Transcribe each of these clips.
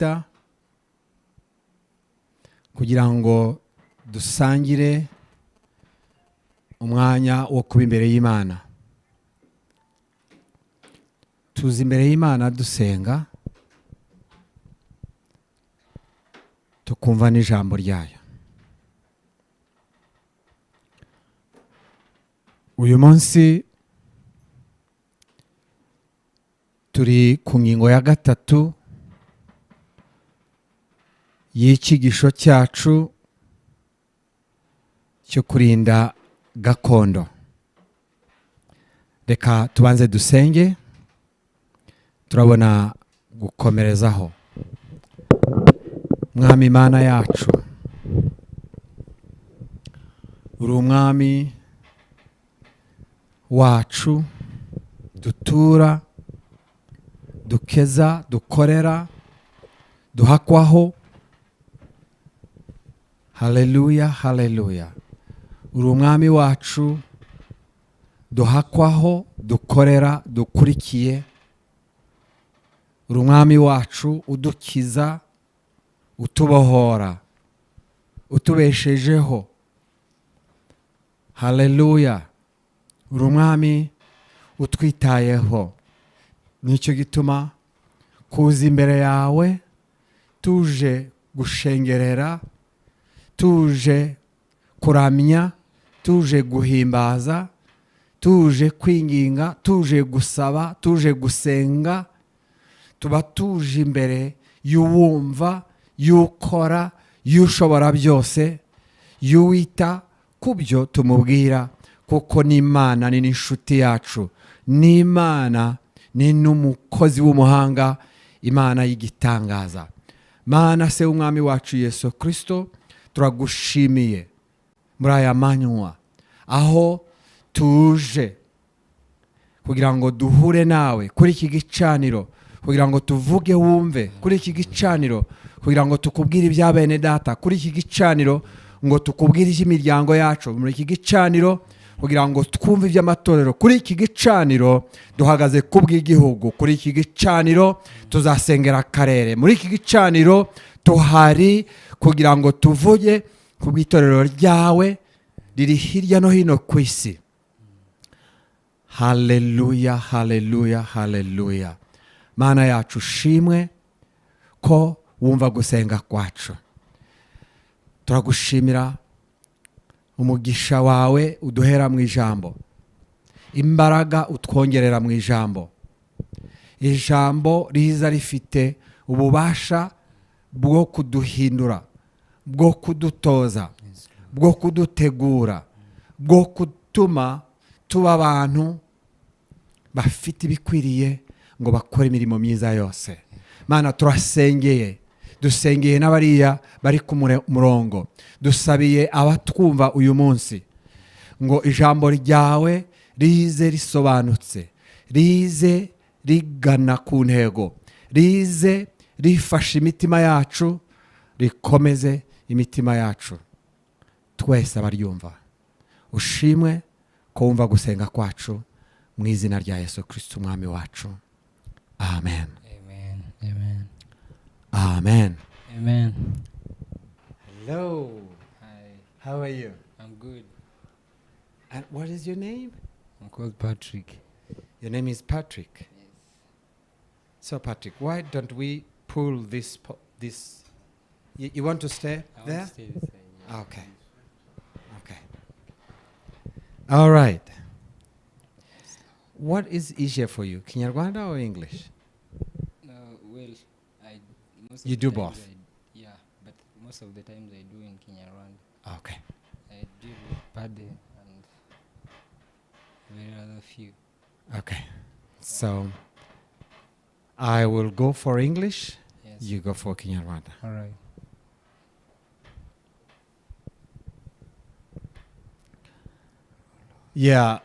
minota kugira ngo dusangire umwanya wo kuba imbere y'Imana. Tuzi imbere y'Imana dusenga, tukumva n'ijambo ryayo. Uyu munsi turi ku ngingo ya gatatu y'icyigisho cyacu cyo kurinda gakondo. Reka tubanze dusenge, turabona gukomerezaho. Mwami Imana yacu, uri umwami wacu, dutura, dukeza, dukorera, duhakwaho. Haleluya, haleluya. Uri umwami wacu, duhakwaho, dukorera, dukurikiye. Uri umwami wacu, udukiza, utubohora, utubeshejeho. Haleluya. Uri umwami utwitayeho. Nicyo gituma kuza imbere yawe tuje gushengerera, tuje kuramya, tuje guhimbaza, tuje kwinginga, tuje gusaba, tuje gusenga. Tuba tuje imbere y'uwumva, y'ukora, y'ushobora byose, y'uwita ku byo tumubwira, kuko n'Imana ni n'inshuti yacu, n'Imana ni n'umukozi w'umuhanga, Imana y'igitangaza. Mana se umwami wacu Yesu Kristo, turagushimiye muri aya manywa aho tuje kugira ngo duhure nawe kuri iki gicaniro, kugira ngo tuvuge wumve kuri iki gicaniro, kugira ngo tukubwire ibya bene data kuri iki gicaniro, ngo tukubwire iby'imiryango yacu muri iki gicaniro, kugira ngo twumve iby'amatorero kuri iki gicaniro. Duhagaze kubw'igihugu kuri iki gicaniro, tuzasengera akarere muri iki gicaniro. Tuhari kugira ngo tuvuge ku bw'itorero ryawe riri hirya no hino ku isi. Haleluya, haleluya, haleluya. Mana yacu ushimwe ko wumva gusenga kwacu. Turagushimira umugisha wawe uduhera mu ijambo, imbaraga utwongerera mu ijambo. Ijambo riza rifite ububasha bwo kuduhindura, bwo kudutoza, bwo kudutegura, bwo gutuma tuba abantu bafite ibikwiriye ngo bakore imirimo myiza yose. Mana turasengeye, dusengeye n'abariya bari ku murongo, dusabiye abatwumva uyu munsi ngo ijambo ryawe rize risobanutse, rize rigana ku ntego, rize rifasha imitima yacu, rikomeze imitima yacu twese abaryumva. Ushimwe ko wumva gusenga kwacu mu izina rya Yesu Kristo umwami wacu. Amen. Amen. Amen. Amen. Amen. Hello. Hi. How are you? I'm good. And what is your name? I'm called Patrick. Your name is Patrick. Yes. So Patrick, why don't we pull this you want to stay I there? want to stay this side. Yeah. Okay. Okay. All right. What is easier for you, Kinyarwanda or English? Well, most You of the do times both? yeah, but most of the times I do in Kinyarwanda. Okay. I deal with Pade and very other few. Okay. So I will go for English. Yes. You go for Kinyarwanda. All right. Yeah.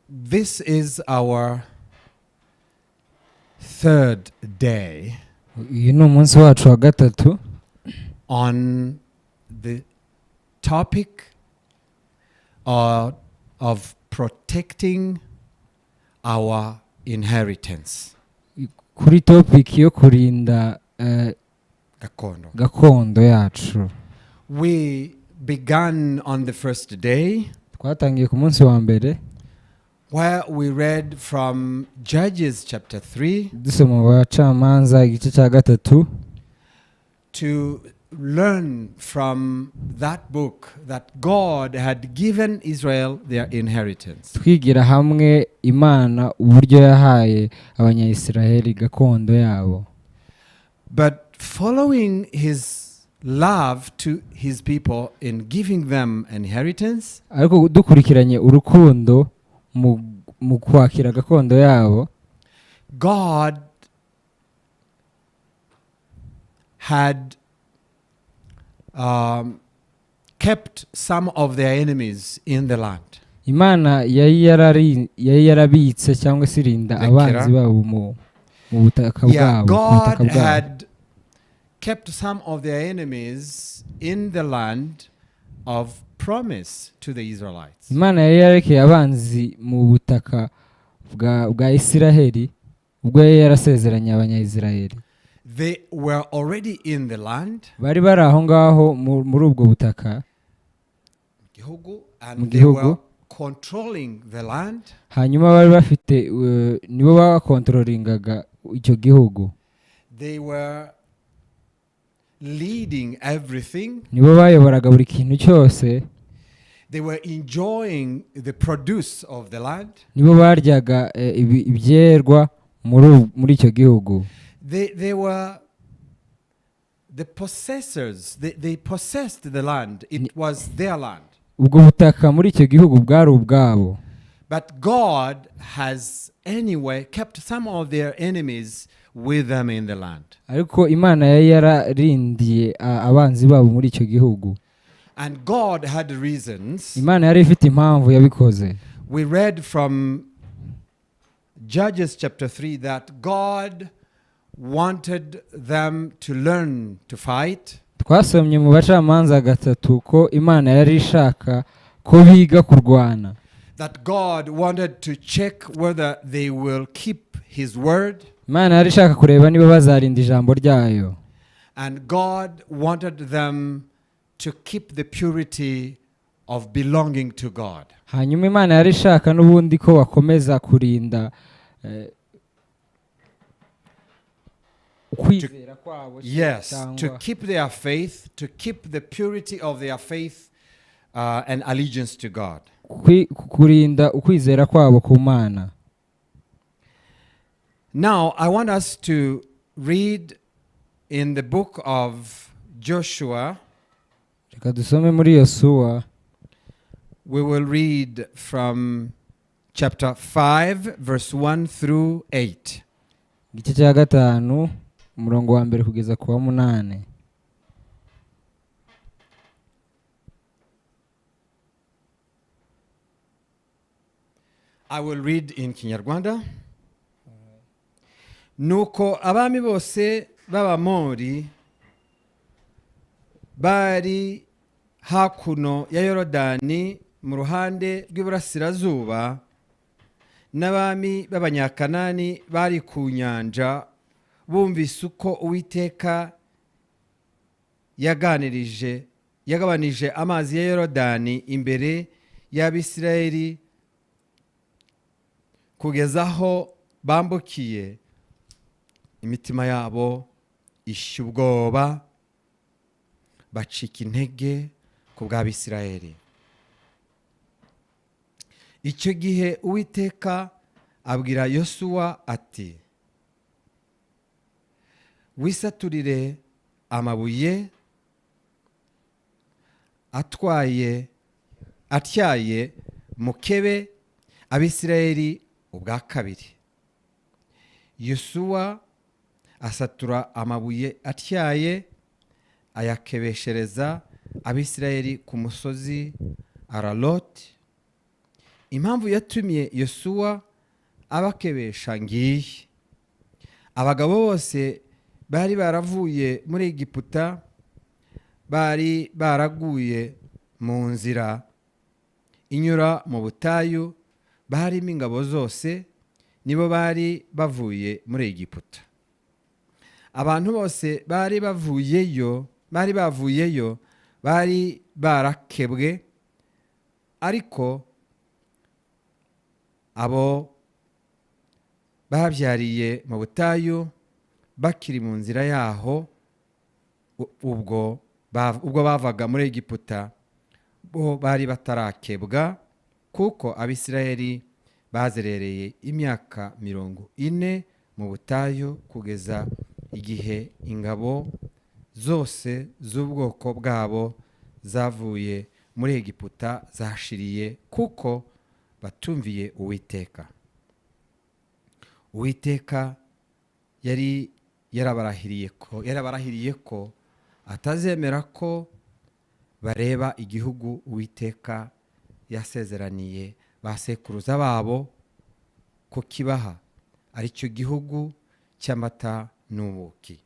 This is our third day umunsi wacu wa gatatu on the topic of protecting our inheritance. kuri topic yo kurinda gakondo yacu. We began on the first day Twatangiye ku munsi wa mbere where we read from Judges chapter 3 dusoma mu bacamanza igice cya gatatu to learn from that book that God had given Israel their inheritance. twigira hamwe Imana uburyo yahaye abanyayisiraheli gakondo yabo. But following his love to his people in giving them inheritance, ariko dukurikiranye urukundo mu kwakira gakondo yabo, God had kept some of their enemies in the land. Imana yari yarabitse cyangwa se irinda abanzi babo mu butaka bwabo. God had kept some of their enemies in the land of promise to the Israelites. Imana yari yarekeye abanzi mu butaka bwa Isiraheli ubwo yari yarasezeranye abanyayisiraheli. They were already in the land, bari bari aho ngaho muri ubwo butaka and they were controlling the land. Hanyuma bari bafite nibo bakontrolingaga icyo gihugu. They were leading everything. Nibo bayoboraga buri kintu cyose. They were enjoying the produce of the land. Nibo baryaga ibyerwa muri icyo gihugu. They were the possessors. They possessed the land. It was their land. Ubwo butaka muri icyo gihugu bwari ubwabo. But God has anyway kept some of their enemies with them in the land. Ariko Imana yari yararindiye abanzi babo muri icyo gihugu. And God had reasons. Imana yari ifite impamvu yabikoze. We read from Judges chapter 3 that God wanted them to learn to fight. Twasomye mu bacamanza gatatu ko Imana yari ishaka ko biga kurwana. That God wanted to check whether they will keep his word. Imana yari ishaka kureba niba bazarinda ijambo ryayo. And God wanted them to keep the purity of belonging to God. Hanyuma Imana yari ishaka n'ubundi ko bakomeza kurinda ukwizera kwabo. Yes, to keep their faith, to keep the purity of their faith and allegiance to God. Kurinda ukwizera kwabo ku Mana. Now, I want us to read in the book of Joshua. Reka dusome muri Yosuwa. We will read from chapter 5 verse 1 through 8. Igice cya gatanu umurongo wa mbere kugeza ku wa 8. I will read in Kinyarwanda. Nuko abami bose b'Abamori bari hakuno ya Yorodani mu ruhande rw'iburasirazuba, n'abami b'Abanyakanani bari ku nyanja bumvise uko Uwiteka yagabanije amazi ya Yorodani imbere y'Abisirayeli kugeza aho bambukiye, imitima yabo ishya ubwoba, bacika intege ku bw'Abisirayeli. Icyo gihe Uwiteka abwira Yosuwa ati, wisaturire amabuye atyaye mukebe Abisirayeli ubwa kabiri. Yosuwa asatura amabuye atyaye ayakebeshereza Abisirayeli ku musozi Araloti. Impamvu yatumye Yosuwa abakebesha ngiyi: abagabo bose bari baravuye muri Egiputa bari baraguye mu nzira inyura mu butayu, barimo ingabo zose, nibo bari bavuye muri Egiputa. abantu bose bari bavuyeyo bari barakebwe, ariko abo babyariye mu butayu bakiri mu nzira yaho ubwo bavaga muri Egiputa bo bari batarakebwa, kuko Abisirayeli bazerereye imyaka 40 mu butayu kugeza igihe ingabo zose z'ubwoko bwabo zavuye muri Egiputa zashiriye, kuko batumviye Uwiteka. Uwiteka yari yarabarahiriye ko atazemera ko bareba igihugu Uwiteka yasezeraniye basekuruza babo ko kibaha, ari cyo gihugu cy'amata n'ubuki.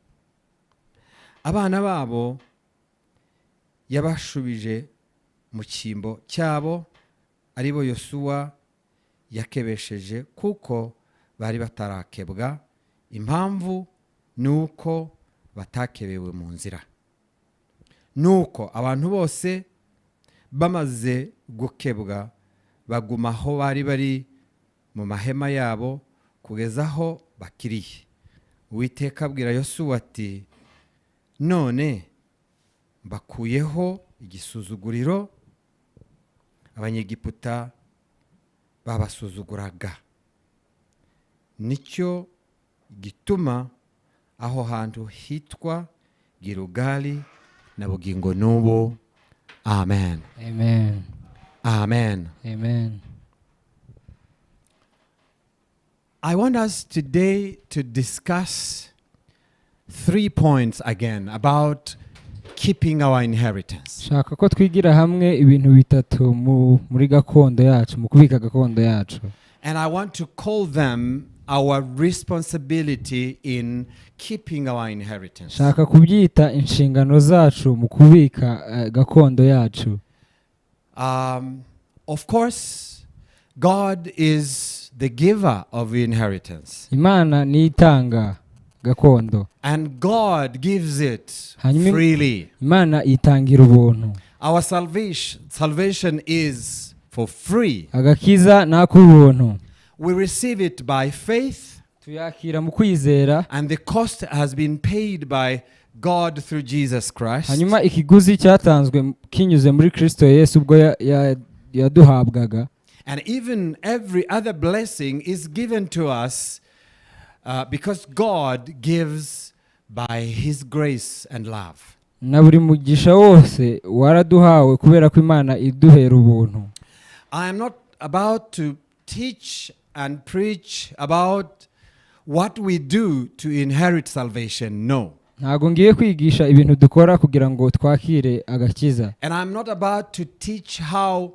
Abana babo yabashubije mu cyimbo cyabo, ari bo Yosuwa yakebesheje, kuko bari batarakebwa. Impamvu nuko batakebewe mu nzira. Nuko abantu bose bamaze gukebwa bagumaho bari mu mahema yabo kugeza aho bakiriye. Uwiteka abwira Yosuwa ati, none bakuyeho igisuzuguriro Abanyegiputa babasuzuguraga. Nicyo gituma aho hantu hitwa Gilugali na bugingo n'ubu. Amen. Amen. Amen. Amen. I want us today to discuss 3 points again about keeping our inheritance. Shaka ko twigira hamwe ibintu bitatu muri gakondo yacu, mu kubika gakondo yacu. And I want to call them our responsibility in keeping our inheritance. Shaka kubyita inshingano zacu mu kubika gakondo yacu. Of course, God is the giver of inheritance. Imana ni itanga gakondo. And God gives it freely. Imana itangira ubuntu. Our salvation is for free. Agakiza n'akubuntu. We receive it by faith. Tuyakira mu kwizera. And the cost has been paid by God through Jesus Christ. Hanyuma ikiguzi cyatanzwe kinyuze muri Kristo Yesu ubwo yaduhabwaga. And even every other blessing is given to us because God gives by His grace and love. Na buri mugisha wose waraduhawe kubera ko Imana iduhera ubuntu. I am not about to teach and preach about what we do to inherit salvation. No. Ntago ngiye kwigisha ibintu dukora kugira ngo twakire agakiza. And I'm not about to teach how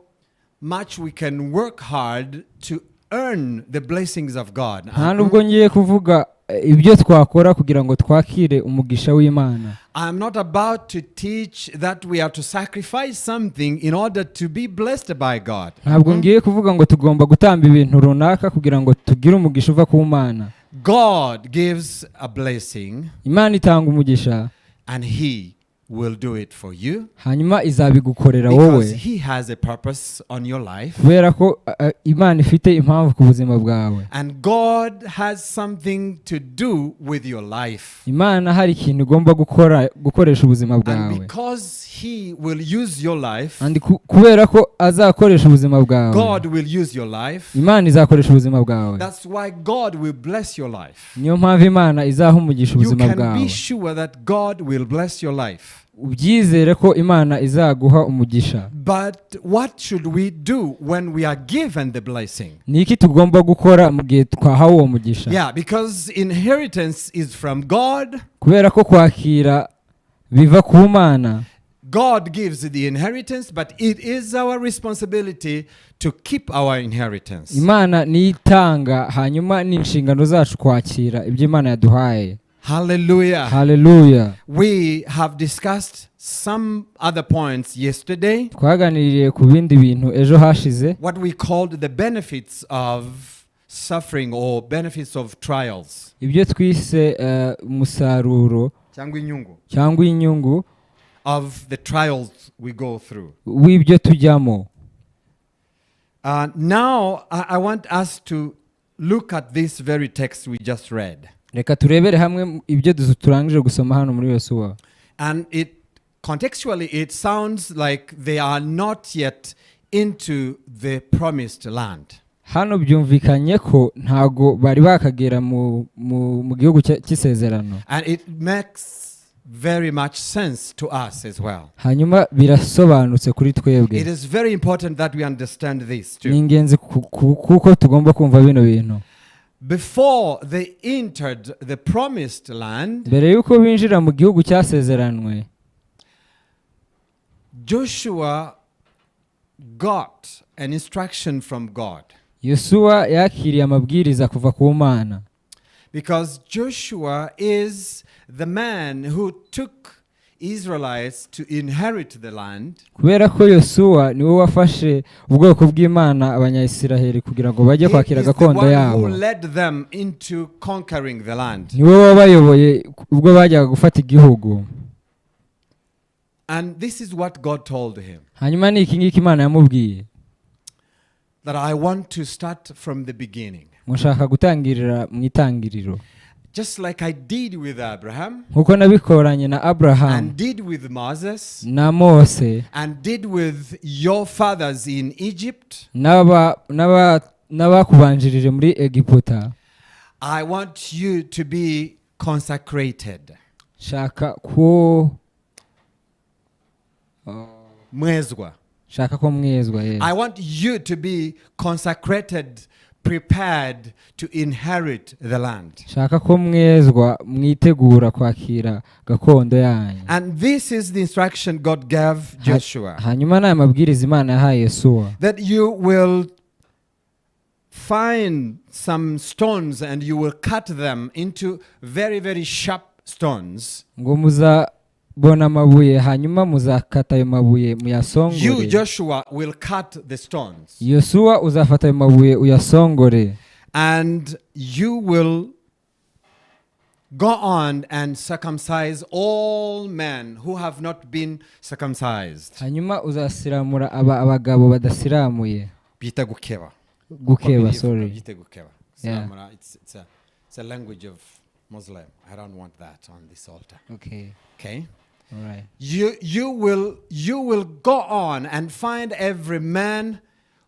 much we can work hard to earn the blessings of God. Nta nubwo ngiye kuvuga ibyo twakora kugira ngo twakire umugisha w'Imana. I'm not about to teach that we are to sacrifice something in order to be blessed by God. Ntabwo ngiye kuvuga ngo tugomba gutamba ibintu runaka kugira ngo tugire umugisha uva ku Mana. God gives a blessing. Imana itanga umugisha. And He will do it for you. Hanyuma izabigukorera wowe. Because He has a purpose on your life. Kubera ko Imana ifite impamvu ku buzima bwawe. And God has something to do with your life. Imana hari ikintu igomba gukoresha ubuzima bwawe. And because He will use your life. And kubera ko azakoresha ubuzima bwawe. God will use your life. Imana izakoresha ubuzima bwawe. That's why God will bless your life. Niyo mpamvu Imana izaha umugisha ubuzima bwawe. You can be sure that God will bless your life. Ubyizere ko Imana izaguha umugisha. But what should we do when we are given the blessing? Niki tugomba gukora mu gihe twahawe uwo mugisha? Yeah, because inheritance is from God. Kubera ko kwakira biva ku Mana. God gives the inheritance, but it is our responsibility to keep our inheritance. Imana ni itanga, hanyuma ni inshingano zacu kwakira ibyo Imana yaduhaye. Hallelujah. Hallelujah. We have discussed some other points yesterday. Twaganiriye ku bindi bintu ejo hashize. What we called the benefits of suffering or benefits of trials. ibyo twise umusaruro cyangwa inyungu of the trials we go through. w'ibyo tujyamo. Now I want us to look at this very text we just read. Reka turebere hamwe ibyo turangije gusoma hano muri Yosuwa. And contextually it sounds like they are not yet into the promised land. Hano byumvikanye ko ntago bari bakagera mu gihugu cy'isezerano. And it makes very much sense to us as well. Hanyuma birasobanutse kuri twebwe. It is very important that we understand this too. Ni ingenzi kuko tugomba kumva bino bintu. Before they entered the promised land, mbere yuko binjira mu gihugu cyasezeranwe, Joshua got an instruction from God. Yosuwa yakiriye amabwiriza kuva ku Mana. Because Joshua is the man who took Israelites to inherit the land. Kubera ko Yosuwa niwe wafashe ubwoko bw'Imana abanyayisiraheli kugira ngo bajye kwakira gakondo yabo. Who led them into conquering the land. Niwe wabayoboye ubwo bajyaga gufata igihugu. And this is what God told him. Hanyuma ni iki ngiki Imana yamubwiye. That I want to start from the beginning. Mushaka gutangirira mu itangiriro. Just like I did with Abraham. Nkuko nabikoranye na Abraham. And did with Moses. Na Mose. And did with your fathers in Egypt. N'abakubanjirije muri Egiputa. I want you to be consecrated. Shaka ko mwezwa. Shaka ko mwezwa, yes. I want you to be consecrated, prepared to inherit the land. Shaka ko mwezwa mwitegura kwakira gakondo yanyu. And this is the instruction God gave Joshua. Hanyuma na mabwiriza Imana yahaye Yosuwa. That you will find some stones and you will cut them into very, very sharp stones. Ngo muzabona mabuye hanyuma muzakata ayo mabuye muyasongore. You, Joshua, will cut the stones. Yosuwa uzafata ayo mabuye uyasongore. And you will go on and circumcise all men who have not been circumcised. Hanyuma uzasiramura abagabo badasiramuye. Bita gukeba. Gukeba, sorry. Bita gukeba. Yeah. It's a language of Muslim. I don't want that on this altar. Okay. Okay. All right. You will go on and find every man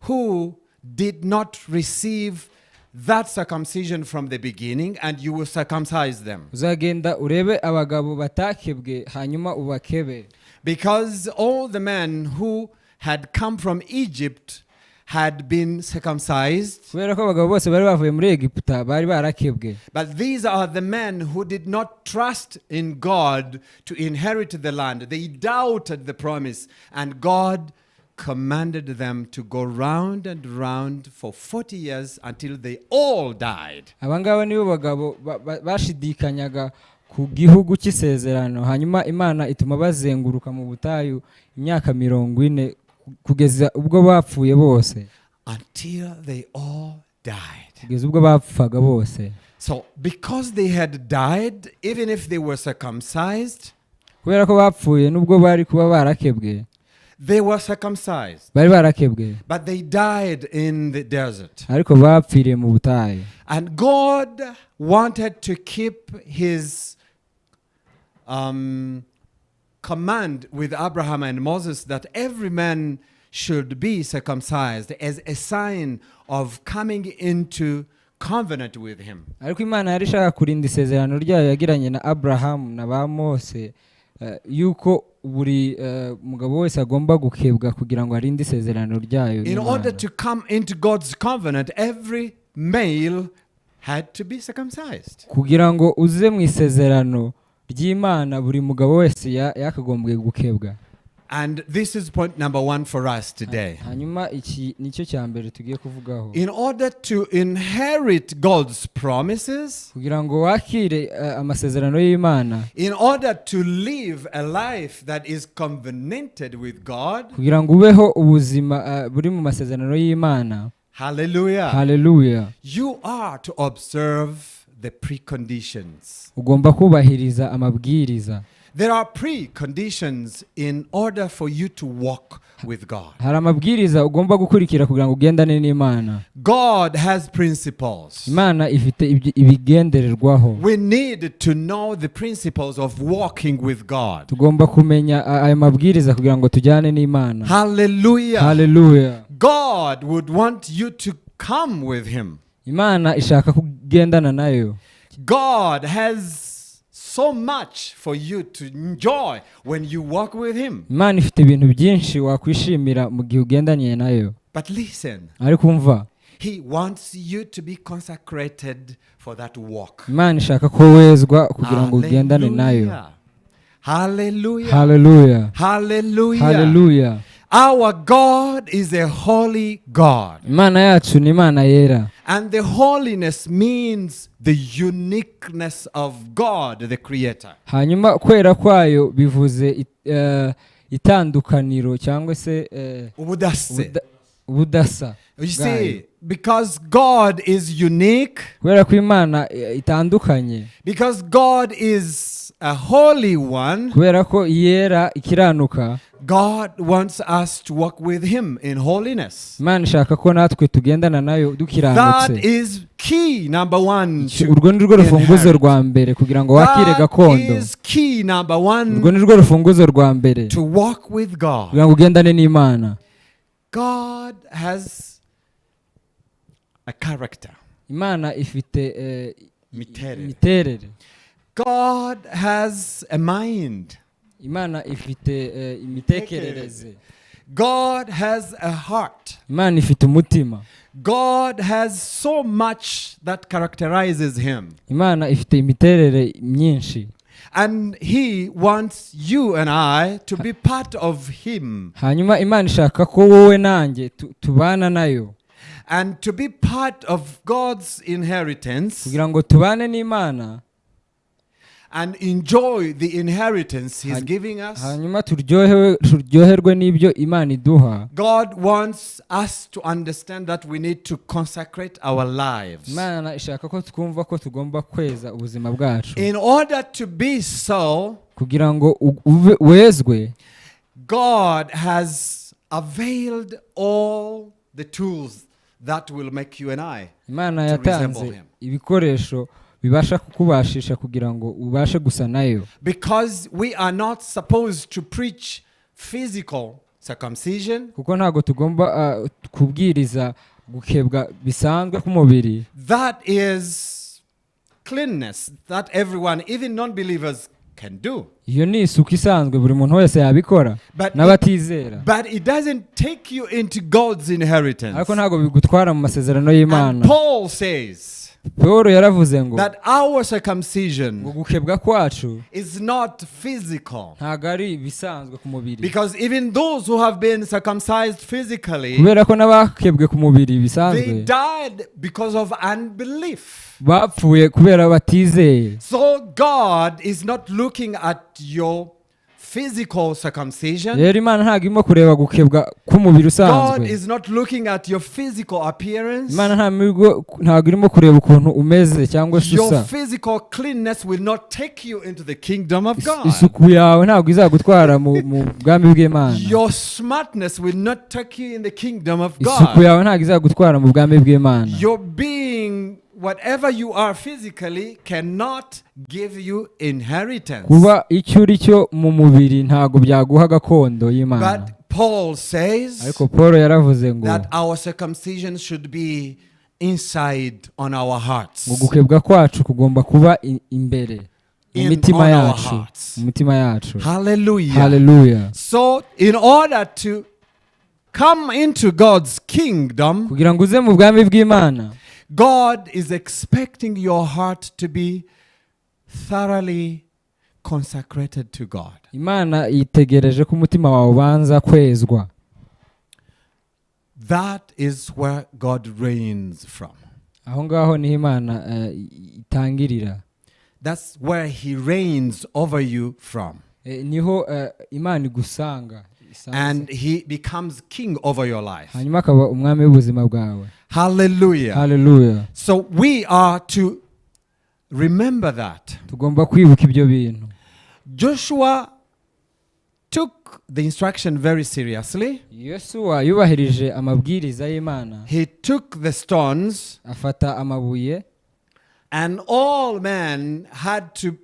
who did not receive that circumcision from the beginning, and you will circumcise them. Uzagenda urebe abagabo batakebwe hanyuma ubakebe. Because all the men who had come from Egypt had been circumcised. Kubera ko abagabo bose bari bavuye muri Egiputa bari barakebwe. But these are the men who did not trust in God to inherit the land. They doubted the promise, and God commanded them to go round and round for 40 years until they all died. Abangaba nibo bagabo bashidikanyaga ku gihugu cy'isezerano, hanyuma Imana ituma bazenguruka mu butayu imyaka 40 kugeza ubwo bapfuye bose. Until they all died. Kugeza ubwo bapfaga bose. So because they had died, even if they were circumcised, kubera ko bapfuye nubwo bari kuba barakebwe, they were circumcised. Bari barakebwe. But they died in the desert. Ariko bapfiriye mu butayu. And God wanted to keep his command with Abraham and Moses that every man should be circumcised as a sign of coming into covenant with him. Ariko Imana yari ishaka kurinda isezerano ryayo yagiranye na Abraham na ba Mose, yuko buri mugabo wese agomba gukebwa kugira ngo arinde isezerano ryayo. In order to come into God's covenant, every male had to be circumcised. Kugira ngo uze mu isezerano ry'Imana buri mugabo wese yakagombwe gukebwa. And this is point number 1 for us today. Hanyuma iki nicyo cyambere tugiye kuvugaho. In order to inherit God's promises, kugira ngo wakire amasezerano y'Imana, in order to live a life that is covenanted with God, kugira ngo ubeho ubuzima buri mu masezerano y'Imana, Hallelujah. Hallelujah. You are to observe the preconditions. Ugomba kubahiriza amabwiriza. There are preconditions in order for you to walk with God. Hari amabwiriza ugomba gukurikira kugira ngo ugendane n'Imana. God has principles. Imana ifite ibigendererwaho. We need to know the principles of walking with God. Tugomba kumenya aya mabwiriza kugira ngo tujyane n'Imana. Hallelujah. Hallelujah. God would want you to come with him. Imana ishaka kugendana nayo. God has so much for you to enjoy when you walk with him. Imana ifite ibintu byinshi wakwishimira mu gihe ugendanye nayo. But listen. Ariko umva. He wants you to be consecrated for that walk. Imana ishaka ko wezwa kugira ngo ugendane nayo. Hallelujah. Hallelujah. Hallelujah. Hallelujah. Our God is a holy God. Imana yacu ni Imana yera. And the holiness means the uniqueness of God, the Creator. Hanyuma kwera kwayo bivuze itandukaniro cyangwa se ubudasa. You see, because God is unique, kubera ko Imana itandukanye, because God is a holy one, kubera ko yera ikiranuka, God wants us to walk with him in holiness. Imana ishaka ko natwe tugendana nayo dukiranutse. That is key number one. Urwo ni rwo rufunguzo rwa mbere kugira ngo wakire gakondo. That is key number one. Urwo ni rwo rufunguzo rwa mbere to walk with God. kugira ngo ugendane n'Imana. God has a character. Imana ifite miterere. God has a mind. Imana ifite imitekerereze. God has a heart. Imana ifite umutima. God has so much that characterizes him. Imana ifite imiterere myinshi. And he wants you and I to be part of him. Hanyuma Imana ishaka ko wowe nanjye tubana nayo. And to be part of God's inheritance. Kugira ngo tubane n'Imana. And enjoy the inheritance he's giving us. Hanyuma turyoherwe n'ibyo Imana iduha. God wants us to understand that we need to consecrate our lives. Imana ishaka ko twumva ko tugomba kweza ubuzima bwacu. In order to be so, kugira ngo wezwe, God has availed all the tools that will make you and I Imana yatanze ibikoresho bibasha kukubashisha kugira ngo ubashe gusa nayo. Because we are not supposed to preach physical circumcision. Kuko ntago tugomba kubwiriza gukebwa bisanzwe ku mubiri. That is cleanness that everyone, even non-believers, can do. Iyo ni isuku isanzwe buri muntu wese yabikora n'abatizera. But it doesn't take you into God's inheritance. Ariko ntago bigutwara mu masezerano y'Imana. And Paul says Paul yaravuze ngo that our circumcision gukebwa kwacu is not physical. Ntago ari bisanzwe ku mubiri. Because even those who have been circumcised physically, kubera ko n'abakebwe ku mubiri bisanzwe, they died because of unbelief. Bapfuye kubera batizeye. So God is not looking at your physical circumcision. Rero Imana ntago irimo kureba gukebwa k'umubiri usanzwe. God is not looking at your physical appearance. Imana ntago irimo kureba ukuntu umeze cyangwa se usa. Your physical cleanness will not take you into the kingdom of God. Isuku yawe ntago izagutwara mu bwami bw'Imana. Your smartness will not take you in the kingdom of God. Isuku yawe ntago izagutwara mu bwami bw'Imana. Your being, whatever you are physically, cannot give you inheritance. Kuba icyo uri cyo mu mubiri ntago byaguha gakondo y'Imana. But Paul says ariko Paul yaravuze ngo that our circumcision should be inside on our hearts. Gukebwa kwacu kugomba kuba imbere mu mitima yacu. Hallelujah. Hallelujah. So in order to come into God's kingdom, kugira ngo uze mu bwami bw'Imana, God is expecting your heart to be thoroughly consecrated to God. Imana yitegereje ko umutima wawe ubanza kwezwa. That is where God reigns from. Aho ngaho ni Imana itangirira. That's where he reigns over you from. Niho Imana igusanga and he becomes king over your life. hanyuma akaba umwami w'ubuzima bwawe. Hallelujah. Hallelujah. So we are to remember that. Tugomba kwibuka ibyo bintu. Joshua took the instruction very seriously. Yosuwa yubahirije amabwiriza y'Imana. He took the stones, afata amabuye, and all men had to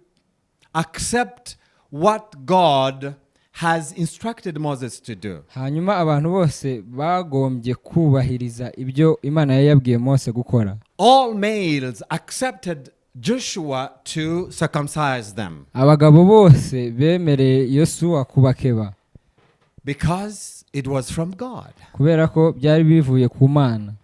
accept what God has instructed Moses to do. hanyuma abantu bose bagombye kubahiriza ibyo Imana yabwiye Mose gukora. All males accepted Joshua to circumcise them abagabo bose bemereye Yosuwa kubakeba because it was from God. kubera ko byari bivuye ku Mana.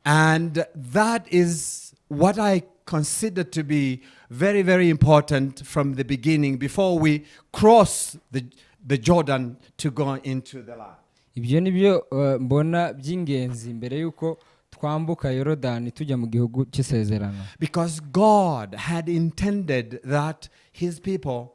And that is what I consider to be very, very important from the beginning before we cross the Jordan to go into the land. Ibyo nibyo mbona by'ingenzi mbere yuko twambuka Yorodani tujya mu gihugu cy'isezerano. Because God had intended that his people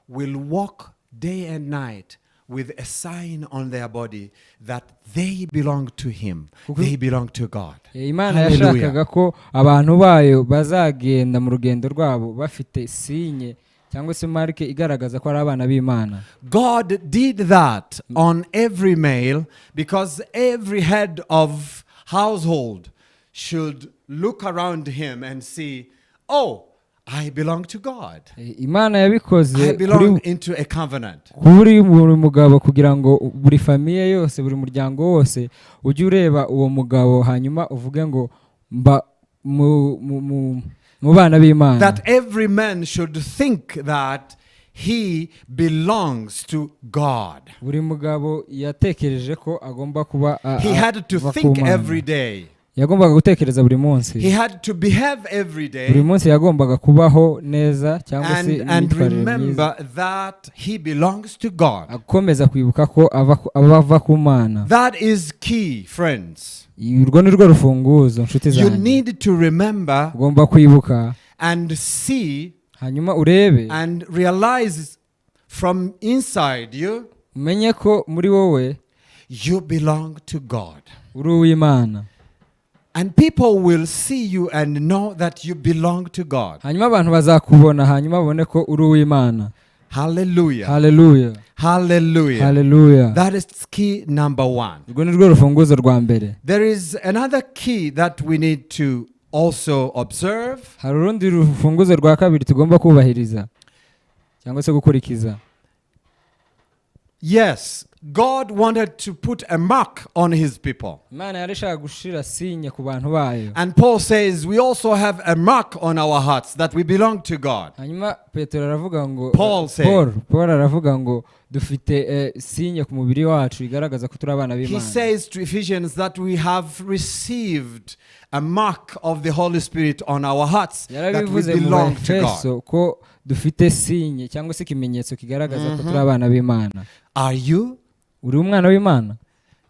will walk day and night with a sign on their body that they belong to him, they belong to God. Imana yashakaga ko abantu bayo bazagenda mu rugendo rwabo bafite sinye cyangwa se marke igaragaza ko ari abana b'Imana. God did that on every male because every head of household should look around him and see, oh, I belong to God. Imana yabikoze I belong into a covenant. Kuri buri mugabo kugira ngo buri famiye yose buri muryango wose ujye ureba uwo mugabo hanyuma uvuge ngo mba mu bana b'Imana. That every man should think that he belongs to God. Buri mugabo yatekereje ko agomba kuba he had to think every day. Yagombaga gutekereza buri munsi. He had to behave every day. Buri munsi yagombaga kubaho neza cyangwa se and remember that he belongs to God. Akomeza kwibuka ko ava ku Mana. That is key, friends. Urwo ni rwo rufunguzo nshuti zanjye. You need to remember ugomba kwibuka and see hanyuma urebe and realize from inside you umenye ko muri wowe you belong to God. uri uw'Imana. And people will see you and know that you belong to God. Hanyuma abantu bazakubona hanyuma babone ko uri uw'Imana. Hallelujah. Hallelujah. Hallelujah. Hallelujah. That is key number one. Urwo ni rwo rufunguzo rwa mbere. There is another key that we need to also observe. Hari urundi rufunguzo rwa kabiri tugomba kubahiriza cyangwa se gukurikiza. Yes, God wanted to put a mark on his people. Imana yarishaka gushira sinye ku bantu bayo. And Paul says we also have a mark on our hearts that we belong to God. Hanyuma Petero aravuga ngo Paul aravuga ngo dufite sinye ku mubiri wacu igaragaza ko turi abana b'Imana. He says to Ephesians that we have received a mark of the Holy Spirit on our hearts that we belong to God. Ko dufite sinye cyangwa se ikimenyetso kigaragaza ko turi abana b'Imana. Are you? Uri umwana w'Imana?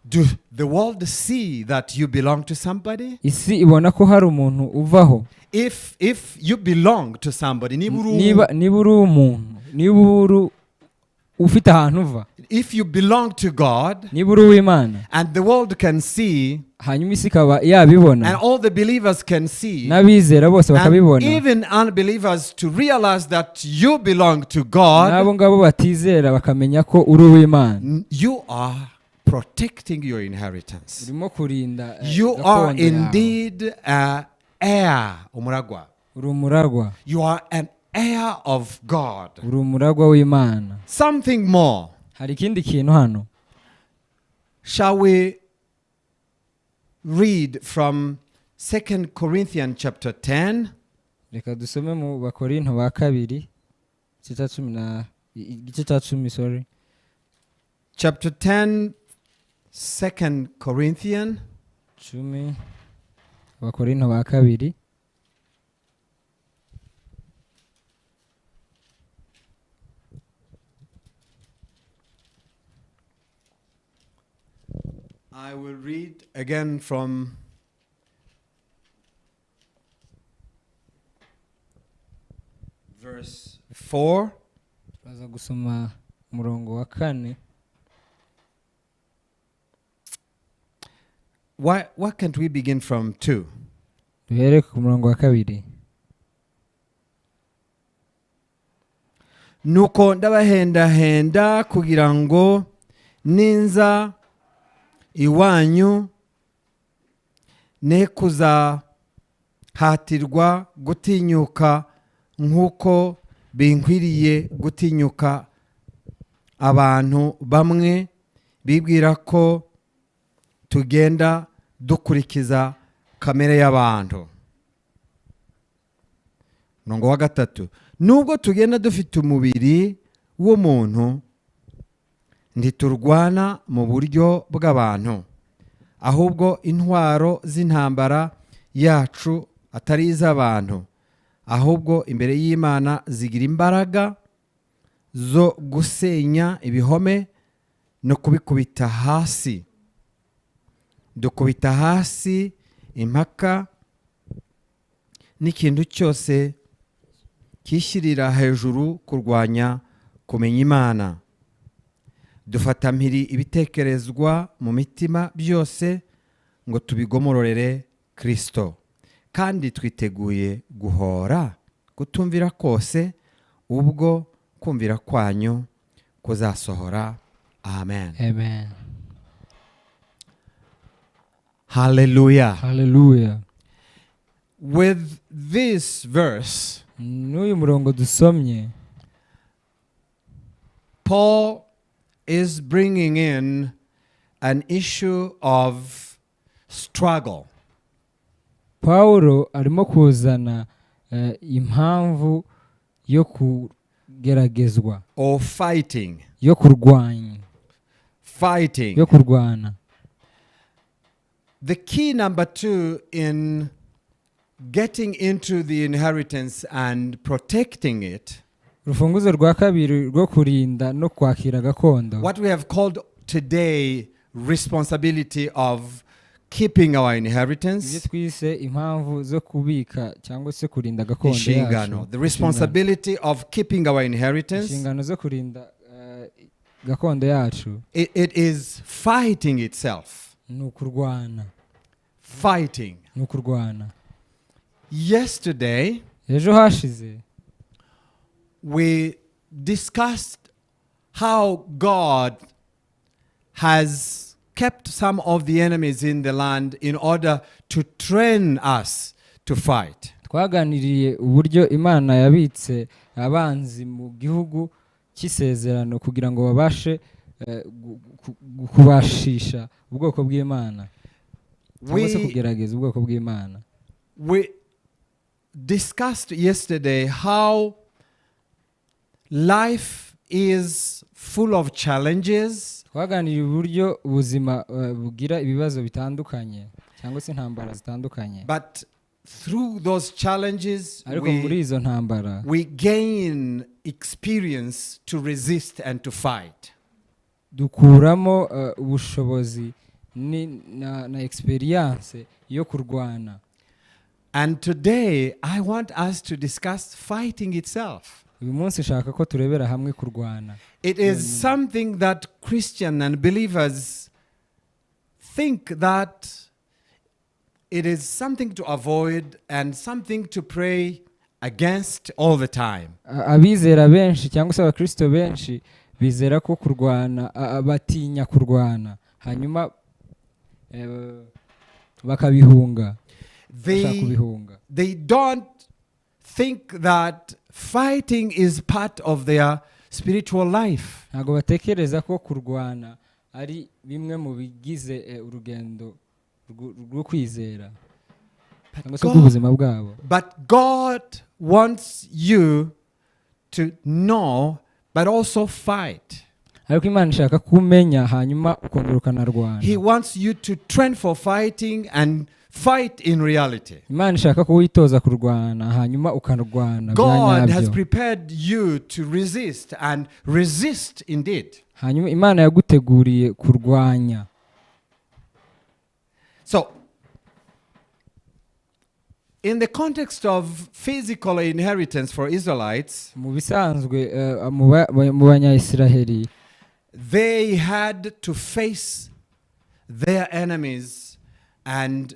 Do the world see that you belong to somebody? Isi ibona ko hari umuntu uvaho. If you belong to somebody, niba uri umuntu, niba uri ufite ahantu uva. If you belong to God, niba uri uw'Imana, and the world can see, hanyuma isi ikaba yabibona, and all the believers can see, n'abizera bose bakabibona, and even unbelievers to realize that you belong to God, n'abo ngabo batizera bakamenya ko uri uw'Imana, you are protecting your inheritance. urimo kurinda you are indeed an heir, umuragwa. uri umuragwa. You are an heir of God. uri umuragwa w'Imana. Something more. Hari ikindi kintu hano. Shall we read from 2 Corinthians chapter 10? Reka dusome mu Bakorinto ba kabiri igice cya 10 sorry. Chapter 10, 2 Corinthians. 10 Bakorinto ba kabiri. I will read again from verse 4. Turaza gusoma umurongo wa 4. why can't we begin from 2? duhere ku murongo wa 2. Nuko ndabahendahenda kugira ngo ninza iwanyu ne kuzahatirwa gutinyuka nk'uko binkwiriye gutinyuka abantu bamwe bibwira ko tugenda dukurikiza kamere y'abantu. Murongo wa 3, nubwo tugenda dufite umubiri w'umuntu ntiturwana mu buryo bw'abantu, ahubwo intwaro z'intambara yacu atari iz'abantu, ahubwo imbere y'Imana zigira imbaraga zo gusenya ibihome no kubikubita hasi. Dukubita hasi impaka n'ikintu cyose kishyirira hejuru kurwanya kumenya Imana. Dufata mpiri ibitekerezwa mu mitima byose ngo tubigomororere Kristo, kandi twiteguye guhora kutumvira kose ubwo kumvira kwanyu kuzasohora. Amen. Amen. Hallelujah. Hallelujah. With this verse, n'uyu murongo dusomye, Paul is bringing in an issue of struggle. Paulo arimo kuzana impamvu yo kugeragezwa Or fighting. yo kurwanya Fighting. yo kurwana. The key number 2 in getting into the inheritance and protecting it, Urufunguzo rwa 2 rwo kurinda no kwakira gakondo, what we have called today responsibility of keeping our ibyo inheritance, twise impamvu zo kubika cyangwa se kurinda gakondo inshingano, yacu. the responsibility of keeping our inheritance, Inshingano zo kurinda gakondo yacu it is fighting itself. ni ukurwana. Fighting. Ni ukurwana. Yesterday, Ejo hashize we discussed how God has kept some of the enemies in the land in order to train us to fight. twaganiriye uburyo Imana yabitse abanzi mu gihugu cy'isezerano kugira ngo babashe kubashisha ubwoko bw'Imana, cyangwa se kugerageza ubwoko bw'Imana. We discussed yesterday how life is full of challenges. Twaganiriye uburyo ubuzima bugira ibibazo bitandukanye cyangwa se intambara zitandukanye, But through those challenges, ariko muri izo ntambara we gain experience to resist and to fight. dukuramo ubushobozi na experience yo kurwana. And today I want us to discuss fighting itself. Uyu munsi shaka ko turebera hamwe kurwana. It is something that Christian and believers think that it is something to avoid and something to pray against all the time. Abizera benshi cyangwa se abakristo benshi bizera ko kurwana, batinya kurwana, hanyuma bakabihunga. They don't think that fighting is part of their spiritual life. Ntago batekereza ko kurwana ari bimwe mu bigize urugendo rwo kwizera cyangwa se ubuzima bwabo. But God wants you to know but also fight. Ariko Imana ishaka kumenya hanyuma ukongera ukanarwana. He wants you to train for fighting and fight in reality. Imana ishaka ko witoza kurwana hanyuma ukarwana. God has prepared you to resist and resist indeed. Hanyuma Imana yaguteguriye kurwanya. So in the context of physical inheritance for Israelites, mu bisanzwe mu Banyayisiraheli, they had to face their enemies and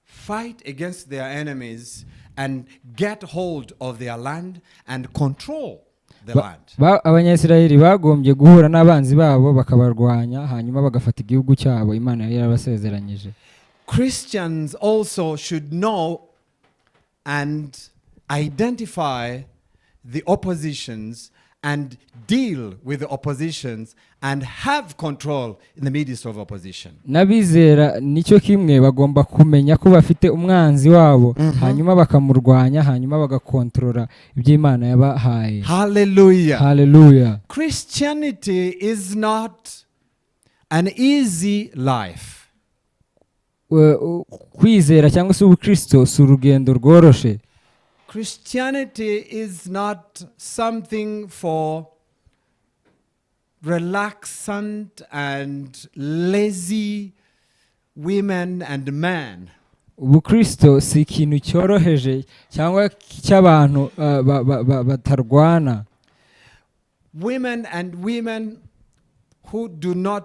fight against their enemies and get hold of their land and control the land. Abanyasirayeli bagombye guhura n'abanzi babo bakabarwanya hanyuma bagafata igihugu cyabo Imana yari yarabasezeranyije. Christians also should know and identify the oppositions and deal with the oppositions and have control in the midst of opposition. Nabizera nicyo kimwe bagomba kumenya ko bafite umwanzi wabo hanyuma bakamurwanya hanyuma bagakontrola ibyo Imana yabahaye. Hallelujah. Hallelujah. Christianity is not an easy life. Kwizera cyangwa se ubukristo si urugendo rworoshe. Christianity is not something for relaxant and lazy women and men. Ubukristo si ikintu cyoroheje cyangwa cy'abantu batarwana. Women who do not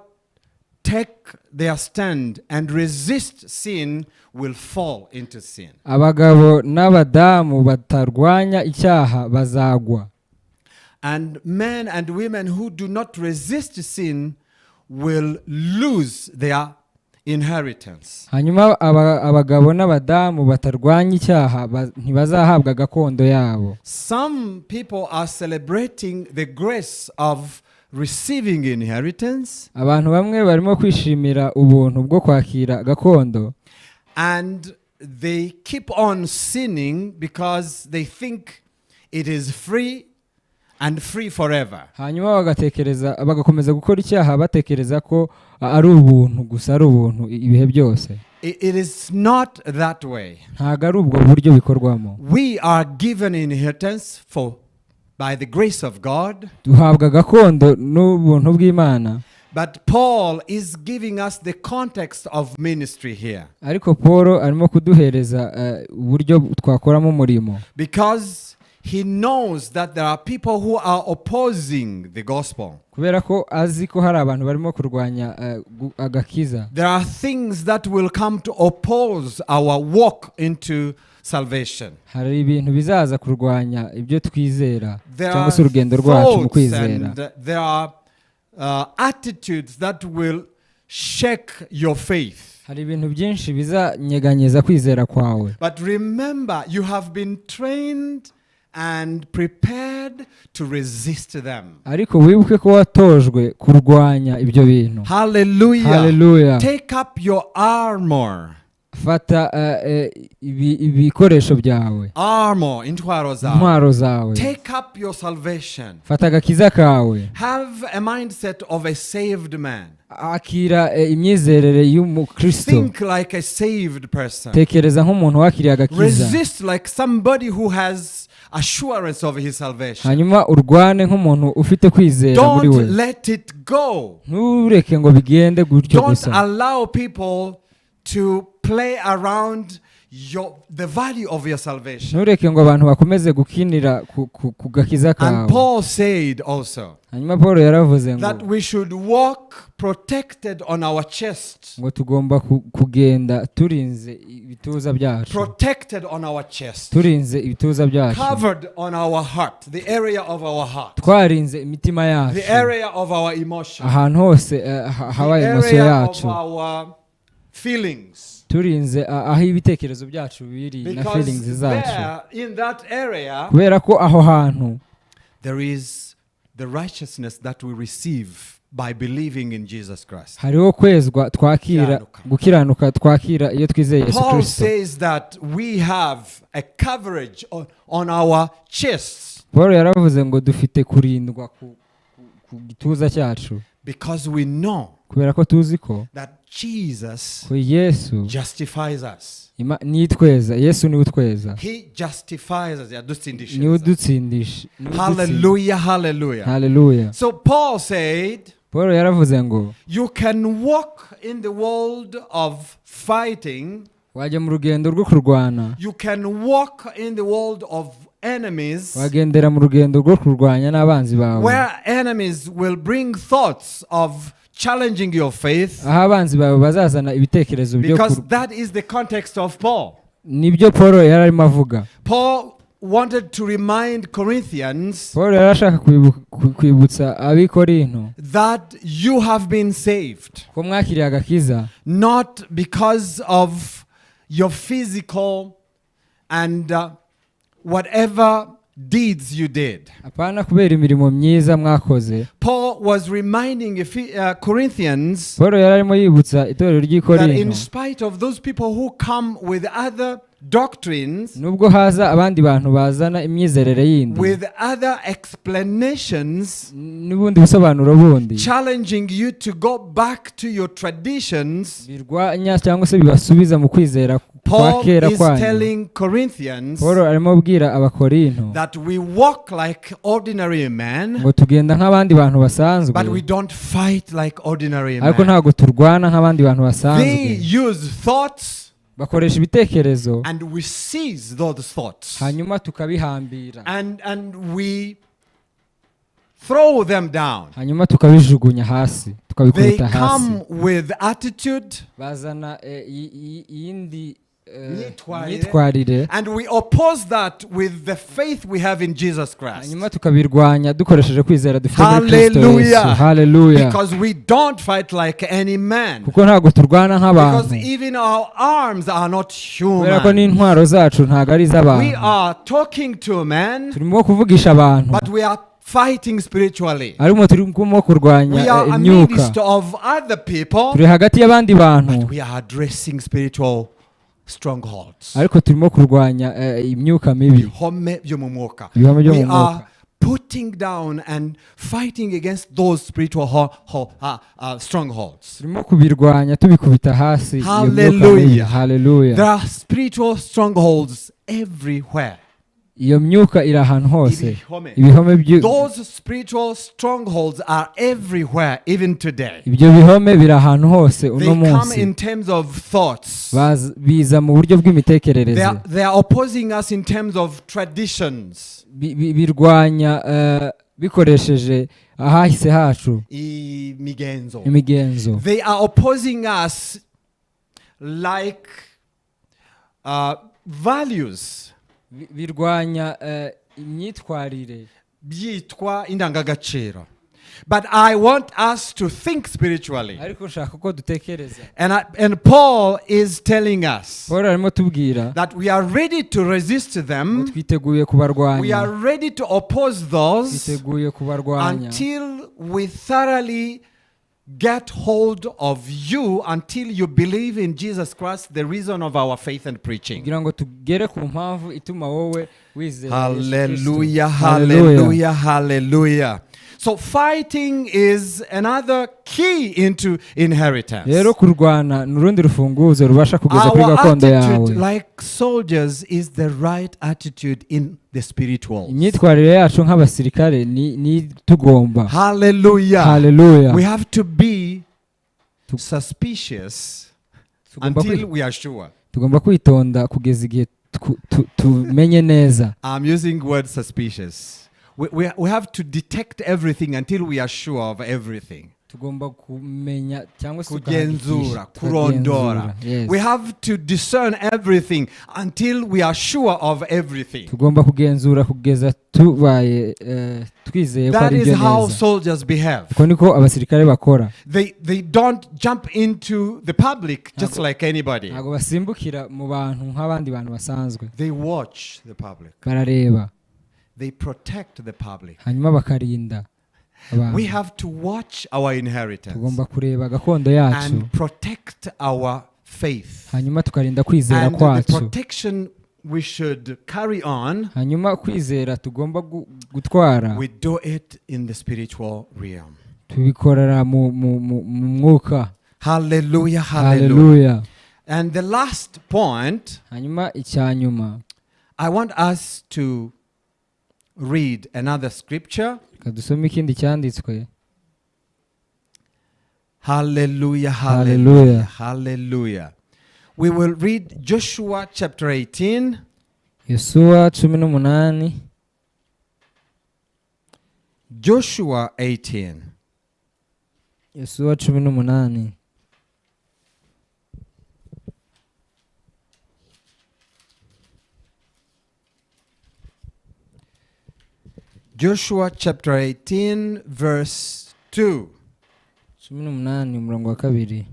take their stand and resist sin will fall into sin. Abagabo n'abadamu batarwanya icyaha bazagwa. And men and women who do not resist sin will lose their inheritance. Hanyuma abagabo n'abadamu batarwanya icyaha ntibazahabwa gakondo yabo. Some people are celebrating the grace of receiving inheritance. Abantu bamwe barimo kwishimira ubuntu bwo kwakira gakondo. And they keep on sinning because they think it is free and free forever. Hanyuma bagakomeza gukora icyaha batekereza ko ari ubuntu gusa ari ubuntu ibihe byose. It is not that way. Ntago ari ubwo buryo bikorwamo. We are given inheritance by the grace of God. Duhabwa gakondo n'ubuntu bw'Imana. But Paul is giving us the context of ministry here. Ariko Paul arimo kuduhereza uburyo twakoramo umurimo. Because he knows that there are people who are opposing the gospel. Kubera ko azi ko hari abantu barimo kurwanya agakiza. There are things that will come to oppose our walk into salvation. Hari ibintu bizaza kurwanya ibyo twizera cyangwa se urugendo rwacu mu kwizera. There are attitudes that will shake your faith. Hari ibintu byinshi bizanyeganyeza kwizera kwawe. But remember, you have been trained and prepared to resist them. Ariko wibuke ko watojwe kurwanya ibyo bintu. Hallelujah. Hallelujah. Take up your armor. Fata ibikoresho byawe. Armor, intwaro zawe. Take up your salvation. Fata agakiza kawe. Have a mindset of a saved man. Akira imyizerere y'umukristo. Think like a saved person. Tekereza nk'umuntu wakiriye agakiza. Resist like somebody who has assurance of his salvation. Hanyuma urwane nk'umuntu ufite kwizera muri we. Don't let it go. Ntureke ngo bigende gutyo gusa. Don't allow people to play around the value of your salvation. Ntureke ngo abantu bakomeze gukinira ku gakiza kawe. And Paul said also hanyuma Paul yaravuze ngo that we should walk protected on our chest. Ngo tugomba kugenda turinze ibituza byacu. Protected on our chest. Turinze ibituza byacu. Covered on our heart, the area of our heart. Twarinze imitima yacu. The area of our emotion. Ahantu hose haba emotion yacu. The area of our feelings. Turinze aho ibitekerezo byacu biri na feelings zacu. In that area, kubera ko aho hantu there is the righteousness that we receive by believing in Jesus Christ. Hariho kwezwa twakira gukiranuka twakira iyo twizeye Yesu Kristo. Paul says that we have a coverage on our chests. Paul yaravuze ngo dufite kurindwa ku gituza cyacu. Because we know kubera ko tuzi ko that Jesus ko Yesu justifies us. Nitweza Yesu ni utweza. He justifies us. Ni udutsindisha. Hallelujah, hallelujah. Hallelujah. So Paul said, Paul yaravuze ngo you can walk in the world of fighting. Wajya mu rugendo rwo kurwana. You can walk in the world of enemies. Wagendera mu rugendo rwo kurwanya n'abanzi bawe. Where enemies will bring thoughts of challenging your faith, aho abanzi bawe bazazana ibitekerezo byo because that is the context of Paul. nibyo Paul yari arimo avuga. Paul wanted to remind Corinthians Paul yari ashaka kwibutsa ab'Ikorinto that you have been saved, ko mwakiriye agakiza, not because of your physical and whatever deeds you did. apana kubera imirimo myiza mwakoze. Paul was reminding Corinthians Paul yari arimo yibutsa itorero that in ry'Ikorinto, spite of those people who come with other doctrines, nubwo haza abandi bantu bazana imyizerere yindi with other explanations, n'ubundi busobanuro bundi challenging you to go back to your traditions, birwanya cyangwa se bibasubiza mu kwizera kwa Paul kera is kwanyu. telling Corinthians Paul arimo abwira Abakorinto that we walk like ordinary men, ngo tugenda nk'abandi bantu basanzwe, but we don't fight like ordinary ariko men. ntabwo turwana nk'abandi bantu They basanzwe. use thoughts Bakoresha ibitekerezo and we seize those thoughts hanyuma tukabihambira, and we throw them down. hanyuma tukabijugunya hasi, They tukabikubita hasi. come with attitude Bazana iyindi Myitwarire. myitwarire, and we oppose that with the faith we have in Jesus Christ. hanyuma tukabirwanya dukoresheje kwizera dufite muri Kristo Yesu. Hallelujah. Hallelujah. Because we don't fight like any man. Kuko ntabwo turwana nk'abantu, Because even our arms are not kubera ko human. n'intwaro zacu ntabwo ari We iz'abantu. are talking to man, Turimo kuvugisha abantu, but we are fighting spiritually. ariko turimo kurwanya We are imyuka. amidst of other people, Turi hagati y'abandi bantu, but we are addressing spiritual strongholds. ariko turimo kurwanya imyuka mibi. Ibihome byo mu mwuka. Ibihome byo We mu are mwuka. putting down and fighting against those spiritual strongholds. Turimo kubirwanya tubikubita hasi. iyo myuka mibi. Hallelujah. Hallelujah. There are spiritual strongholds everywhere. Iyo myuka iri ahantu hose. Ibihome. Ibihome Those spiritual strongholds are everywhere, even today. ibyo bihome biri ahantu hose They uno come munsi. in terms of thoughts. Biza mu buryo bw'imitekerereze. They are opposing us in terms of traditions. Birwanya bikoresheje ahahise hacu, Imigenzo. imigenzo. They are opposing us like values. Birwanya imyitwarire Byitwa indangagaciro. But I want us to think spiritually. ariko nshaka ko dutekereza. And Paul is telling us Paul arimo tubwira that we are ready to resist ngo them. twiteguye We kubarwanya, are ready to oppose those twiteguye kubarwanya until we thoroughly get hold of you, until you believe in Jesus Christ, the reason of our faith and preaching. kugira ngo tugere ku mpamvu ituma wowe wizera Yesu Kristo. Hallelujah, hallelujah, hallelujah. So fighting is another key into inheritance. Rero kurwana n'urundi rufunguzo rubasha kugeza kuri Our gakondo attitude, yawe. like soldiers, is the right attitude in the spiritual. Imyitwarire yacu nk'abasirikare ni tugomba. Hallelujah. Hallelujah. We have to be suspicious until we are sure. Tugomba kwitonda kugeza igihe tumenye neza. I'm using word suspicious. We have to detect everything until we are sure of everything. Tugomba kumenya cyangwa se Kugenzura, kurondora. Yes. We have to discern everything until we are sure of everything. Tugomba kugenzura kugeza tubaye twizeye ko That ari is byo how neza. soldiers behave. Uko niko abasirikare bakora. They don't jump into the public just like anybody. Ntabwo basimbukira mu bantu nk'abandi bantu basanzwe. They watch the public. Barareba. They protect the public. Hanyuma bakarinda abantu. We have to watch our inheritance Tugomba kureba gakondo yacu. and protect our faith. Hanyuma tukarinda kwizera And the kwacu. protection we should carry on, Hanyuma kwizera tugomba gutwara. we do it in the spiritual realm. Tubikorera mu mwuka. Hallelujah, hallelujah. Hallelujah. And the last point, Hanyuma icyanyuma. I want us to read another scripture. Kadusome ikindi cyanditswe. Hallelujah, Hallelujah. hallelujah, hallelujah. We will read Joshua chapter 18. Yosuwa 18. Joshua 18. Yosuwa 18. Joshua chapter 18 verse 2. 18 umurongo wa 2.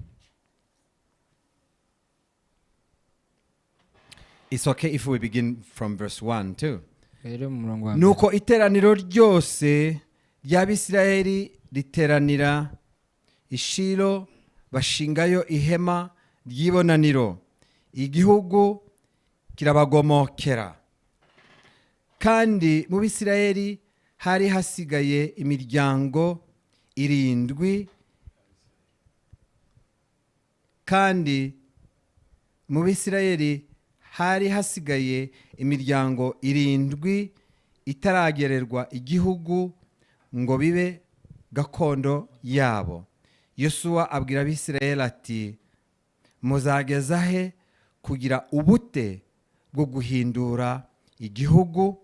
It's okay if we begin from verse 1 too. Rero mu murongo wa Nuko iteraniro ryose ry'Abisirayeli riteranira ishilo bashingayo ihema ry'ibonaniro, igihugu kirabagomokera. Kandi mu Bisirayeli hari hasigaye imiryango 7, kandi mu Bisirayeli hari hasigaye imiryango 7 itaragererwa igihugu ngo bibe gakondo yabo. Yosuwa abwira Abisirayeli ati, muzageza he kugira ubute bwo guhindura igihugu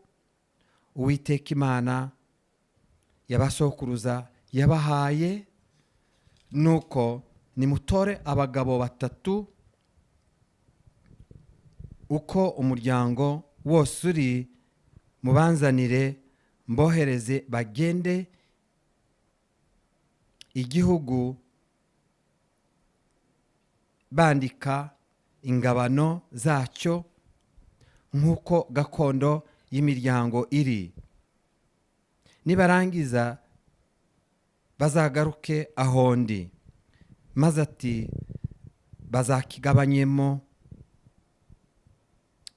Uwiteka Imana yabasokuruza yabahaye? Nuko nimutore abagabo 3 uko umuryango wose uri, mubanzanire mbohereze bagende igihugu bandika ingabano zacyo nk'uko gakondo y'imiryango iri. Nibarangiza bazagaruke ahondi, maze ati bazakigabanyemo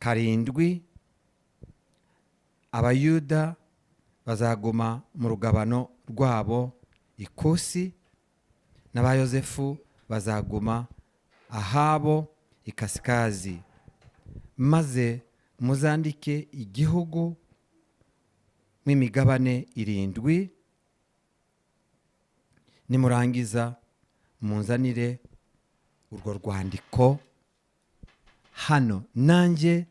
7. Abayuda bazaguma mu rugabano rwabo ikusi, n'abayozefu bazaguma ahabo ikasikazi. Maze muzandike igihugu mw'imigabane 7. Nimurangiza munzanire urwo rwandiko hano, nanjye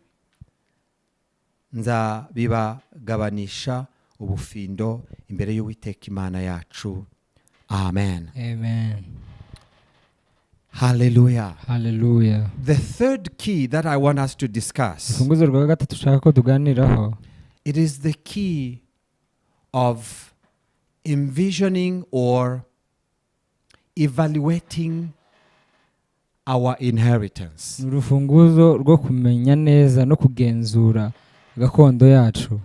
nzabibagabanisha ubufindo imbere y'Uwiteka Imana yacu. Amen. Amen. Hallelujah. Hallelujah. The third key that I want us to discuss, Ufunguzo rwa gatatu ushaka ko tuganiraho, it is the key of envisioning or evaluating our inheritance. urufunguzo rwo kumenya neza no kugenzura gakondo yacu.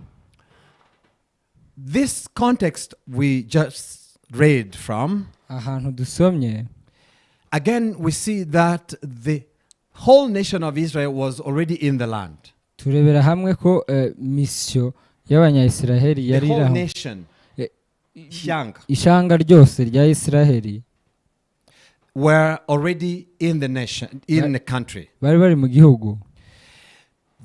This context we just read from, Ahantu dusomye, again we see that the whole nation of Israel was already in the land. turebera hamwe ko misyo y'Abanyayisiraheli The yari whole iraho. nation, Shanga, Ishanga ryose rya Isiraheli were already in the nation, in the country. bari mu gihugu.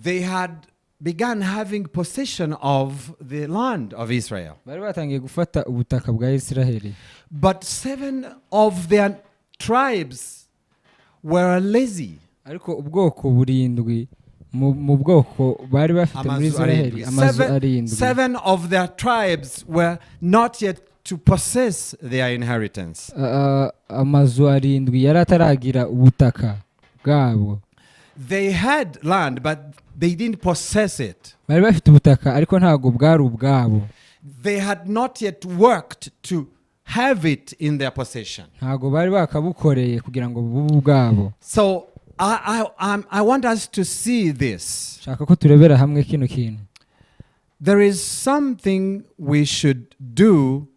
They had began having possession of the land of Israel. Bari batangiye gufata ubutaka bwa Isiraheli. But 7 of their tribes were lazy. Ariko ubwoko 7 mu bwoko bari bafite muri Isiraheli, amazu 7. 7 of their tribes were not yet to possess their inheritance. Amazu 7 yari ataragira ubutaka bwabo. They had land, but they didn't possess it. Bari bafite ubutaka ariko ntago bwari ubwabo. They had not yet worked to have it in their possession. Ntago bari bakabukoreye kugira ngo bube ubwabo. So I want us to see this. Shaka ko turebera hamwe kino kintu. There is something we should do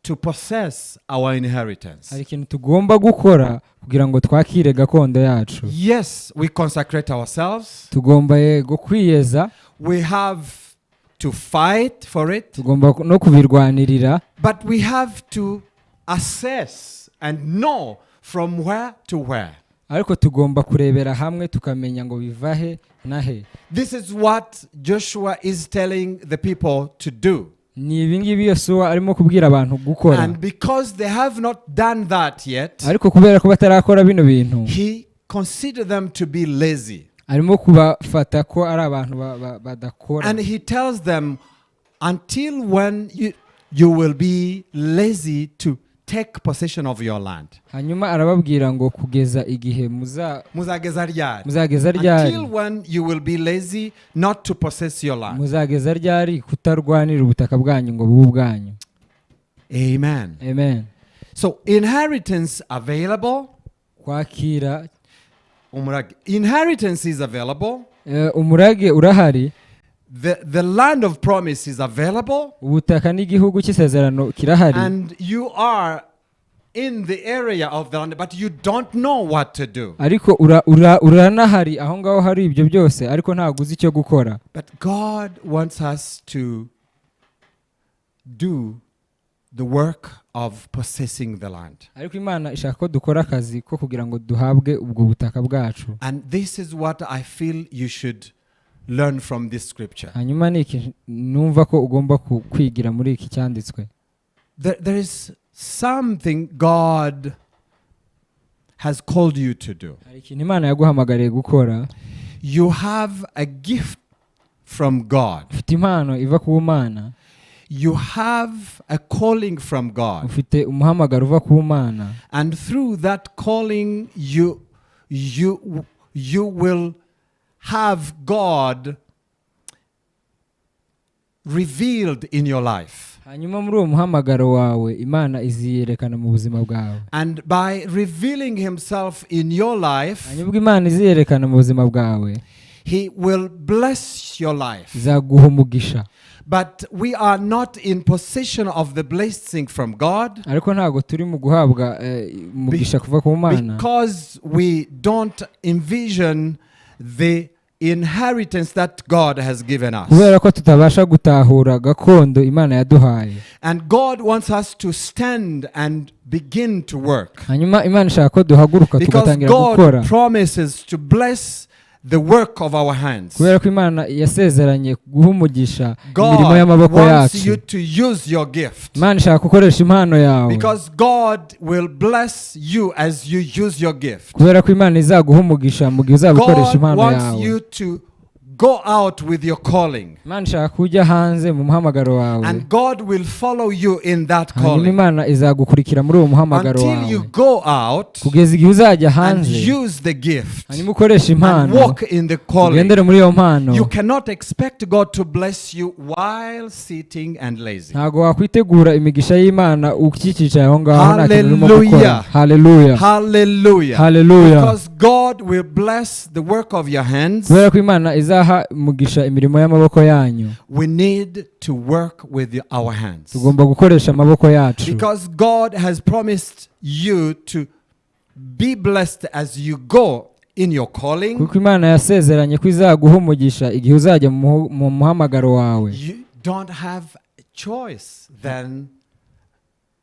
to possess our inheritance. Hari ikintu tugomba gukora kugira ngo twakire gakondo yacu. Yes, we consecrate ourselves. Tugomba kwiyeza. We have to fight for it. Tugomba no kubirwanirira. But we have to assess and know from where to where. Ariko tugomba kurebera hamwe tukamenya ngo bivahe nahe. This is what Joshua is telling the people to do. Ni ibingibi Yosuwa arimo kubwira abantu gukora. And because they have not done that yet, ariko kubera ko batarakora bino bintu, he considered them to be lazy. Arimo kubafata ko ari abantu badakora. And he tells them, until when you will be lazy to take possession of your land. hanyuma arababwira ngo kugeza igihe Muzageza ryari? muzageza ryari Until when you will be lazy not to possess your land. muzageza ryari kutarwanira ubutaka bwanyu ngo bube ubwanyu. Amen. Amen. So inheritance available. Kwakira Umurage. Inheritance is available. umurage urahari. The land of promise is available. Ubutaka n'igihugu cy'isezerano kirahari. And you are in the area of the land, but you don't know what to do. Ariko uranahari aho ngaho hari ibyo byose ariko ntabwo uzi icyo gukora. But God wants us to do the work of possessing the land. Ariko Imana ishaka ko dukora akazi ko kugira ngo duhabwe ubwo butaka bwacu. And this is what I feel you should learn from this scripture. Hanyuma niki numva ko ugomba kwigira muri iki cyanditswe. There is something God has called you to do. Hari ikintu Imana yaguhamagariye gukora. You have a gift from God. Ufite impano iva ku Mana. You have a calling from God. Ufite umuhamagaro uva ku Mana. And through that calling you will have God revealed in your life. Hanyuma muri uwo muhamagaro wawe Imana iziyerekana mu buzima bwawe. And by revealing himself in your life, hanyuma Imana iziyerekana mu buzima bwawe, he will bless your life. izaguha umugisha. But we are not in possession of the blessing from God. Ariko ntago turi mu guhabwa umugisha kuva ku Mana. Because we don't envision the inheritance that God has given us. Kubera ko tutabasha gutahura gakondo Imana yaduhaye. And God wants us to stand and begin to work. Hanyuma Imana ishaka ko duhaguruka tugatangira gukora. Because God promises to bless the work of our hands. Kubera ko Imana yasezeranye guha umugisha God imirimo y'amaboko wants you yacu. to use your gift. Imana ishaka gukoresha impano yawe. Because God will bless you as you use your gift. Kubera ko Imana izaguha umugisha mu gihe uzabukoresha God impano wants yawe. you to go out with your calling. Imana ishaka kujya hanze mu muhamagaro wawe. And God will follow you in that Hanyuma calling. Imana izagukurikira muri uwo muhamagaro wawe. Until you go out kugeza igihe uzajya and hanze use the gift hanyuma ukoresha and impano walk in the calling. ugendere muri iyo mpano. You cannot expect God to bless you while sitting and lazy. Ntago wakwitegura imigisha y'Imana ukikicaye aho ngaho nta kintu urimo Hallelujah. gukora. Hallelujah. Hallelujah. Hallelujah. Because God will bless the work of your hands. Kubera ko Imana izaha umugisha imirimo y'amaboko yanyu. We need to work with our hands. Tugomba gukoresha amaboko yacu. Because God has promised you to be blessed as you go in your calling. Kuko Imana yasezeranye ko izaguha umugisha igihe uzajya mu muhamagaro wawe. You don't have a choice than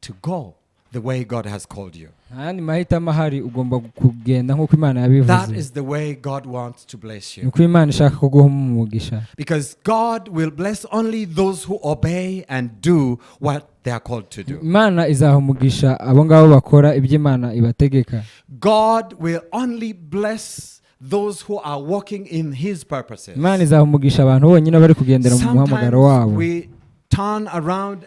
to go the way God has called you. Kandi mahitamo ahari ugomba kugenda nk'uko Imana yabivuze. That is the way God wants to bless you. Nuko Imana ishaka kuguha umugisha. Because God will bless only those who obey and do what they are called to do. Imana izaha umugisha abo ngabo bakora ibyo Imana ibategeka. God will only bless those who are walking in his purposes. Imana izaha umugisha abantu bonyine bari kugendera mu muhamagaro wabo. Sometimes we turn around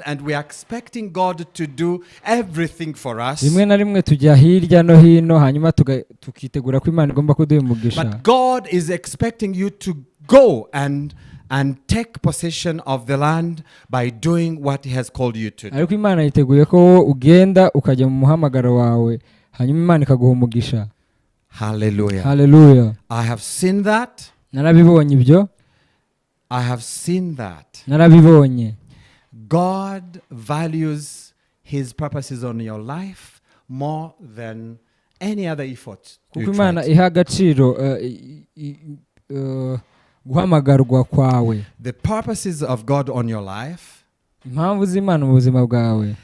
and we are expecting God to do everything for us. Rimwe na rimwe tujya hirya no hino hanyuma tukitegura ko Imana igomba kuduha umugisha. But God is expecting you to go and take possession of the land by doing what he has called you to do. Ariko Imana yiteguye ko ugenda ukajya mu muhamagaro wawe hanyuma Imana ikaguha umugisha. Hallelujah. Hallelujah. I have seen that. Narabibonye ibyo. I have seen that. Narabibonye. God values his purposes on your life more than any other effort. Kuko Imana iha agaciro guhamagarwa kwawe. The purposes of God on your life. Impamvu z'Imana mu buzima bwawe.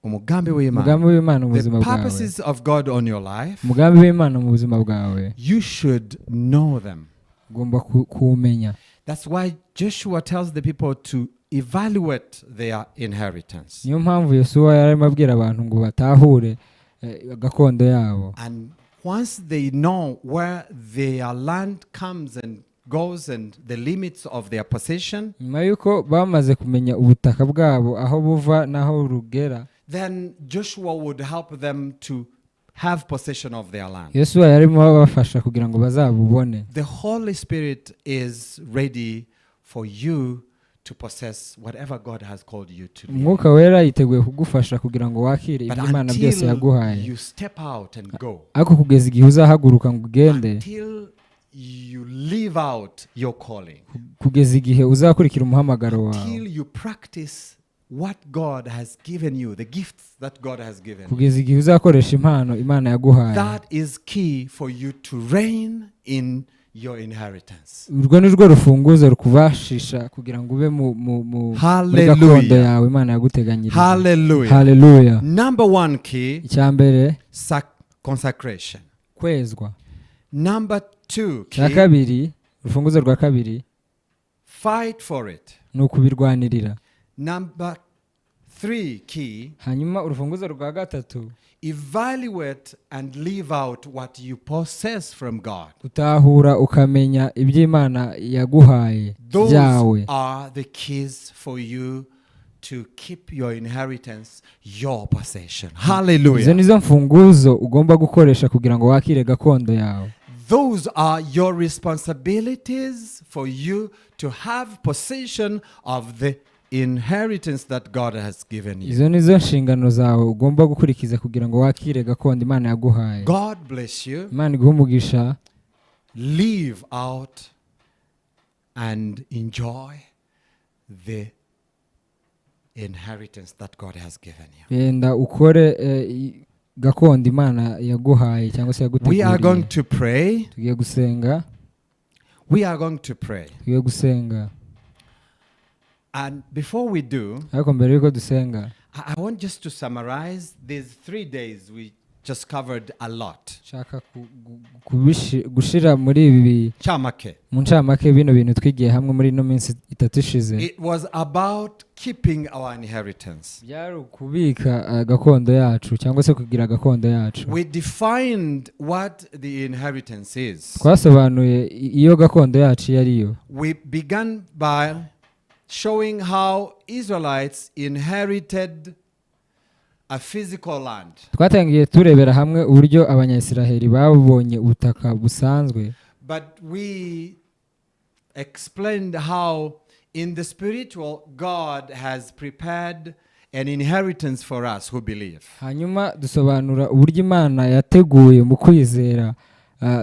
Umugambi w'Imana. Umugambi w'Imana mu buzima The bwawe. purposes of God on your life. Umugambi w'Imana mu buzima bwawe. You should know them. Ugomba kuumenya. That's why Joshua tells the people to evaluate their inheritance. Niyo mpamvu Yosuwa yarimo abwira abantu ngo batahure gakondo yabo. And once they know where their land comes and goes and the limits of their possession, nyuma yuko bamaze kumenya ubutaka bwabo aho buva naho rugera, then Joshua would help them to have possession of their land. Yesu yarimo babafasha kugira ngo bazabubone. The Holy Spirit is ready for you to possess whatever God has called you to do. Umwuka wera yiteguye kugufasha kugira ngo wakire But ibyo Imana byose until yaguhaye. you step out and go, Ariko kugeza igihe uzahaguruka ngo ugende, until you live out your calling, kugeza igihe uzakurikira umuhamagaro wawe, until you practice what God has given you, the gifts that God has given you, kugeza igihe uzakoresha impano Imana yaguhaye. that is key for you to reign in your inheritance. Urwo ni rwo rufunguzo rukubashisha kugira ngo ube muri Hallelujah. gakondo yawe Imana yaguteganyirije. Hallelujah. Hallelujah. Number one key, Icyambere consecration. kwezwa. Number two Cya key, kabiri, urufunguzo rwa kabiri fight for it. ni ukubirwanirira. Number three key, Hanyuma urufunguzo rwa gatatu, evaluate and live out what you possess from God. utahura ukamenya ibyo Imana yaguhaye Those byawe. are the keys for you to keep your inheritance, your possession. Izo Hallelujah. nizo mfunguzo ugomba gukoresha kugira ngo wakire gakondo yawe. Those are your responsibilities for you to have possession of the inheritance that God has given you. Izo nizo nshingano zawe ugomba gukurikiza kugira ngo wakire gakondo Imana yaguhaye. God bless you. Imana iguhe umugisha. Live out and enjoy the inheritance that God has given you. Genda ukore gakondo Imana yaguhaye cyangwa se We are going yaguteguriye. to pray. Tugiye gusenga. We are going to pray. Tugiye gusenga. And before we do, Ariko mbere yuko dusenga, I want just to summarize these 3 days. We just covered a lot. nshaka gushira muri ibi Chamake. mu ncamake bino bintu twigiye hamwe muri ino minsi itatu ishize. It was about keeping our inheritance. Byari ukubika gakondo yacu cyangwa se kugira gakondo yacu. We defined what the inheritance is. Twasobanuye iyo gakondo yacu yariyo. We began by showing how Israelites inherited a physical land. Twatangiye turebera hamwe uburyo abanyayisiraheli babonye ubutaka busanzwe. But we explained how in the spiritual God has prepared an inheritance for us who believe. Hanyuma dusobanura uburyo Imana yateguye mu kwizera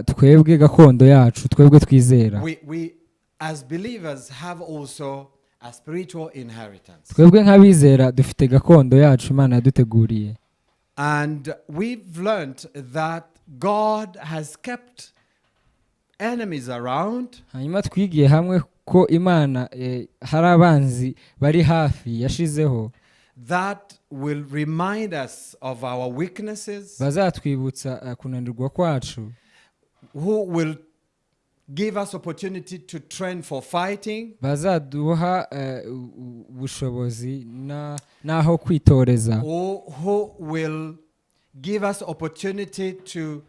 twebwe gakondo yacu, twebwe twizera. We as believers have also a spiritual inheritance. Twebwe nk'abizera dufite gakondo yacu Imana yaduteguriye. And we've learned that God has kept enemies around. Hanyuma twigiye hamwe ko Imana hari abanzi bari hafi yashizeho That will remind us of our weaknesses. bazatwibutsa kunanirwa kwacu, Who will give us opportunity to train for fighting. bazaduha ubushobozi naho kwitoreza, Or who will give us opportunity to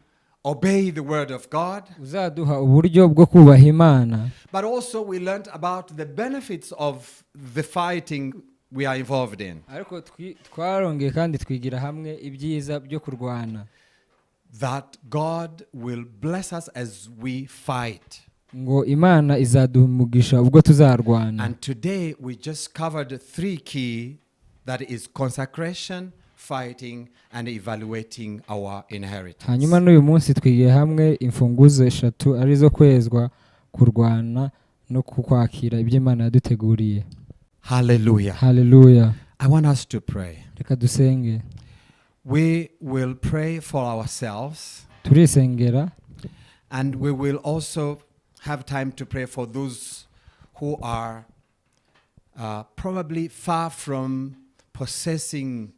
obey the word of God. uzaduha uburyo bwo kubaha Imana. But also we learned about the benefits of the fighting we are involved in. Ariko twarongeye kandi twigira hamwe ibyiza byo kurwana, That God will bless us as we fight. ngo Imana izaduha umugisha ubwo tuzarwana. And today we just covered 3 key, that is consecration, fighting and evaluating our inheritance. Hanyuma n'uyu munsi twigiye hamwe imfunguzo 3 arizo kwezwa, kurwana no kwakira ibyo Imana yaduteguriye. Hallelujah. Hallelujah. I want us to pray. Reka dusenge. We will pray for ourselves, Turisengera, and we will also have time to pray for those who are probably far from possessing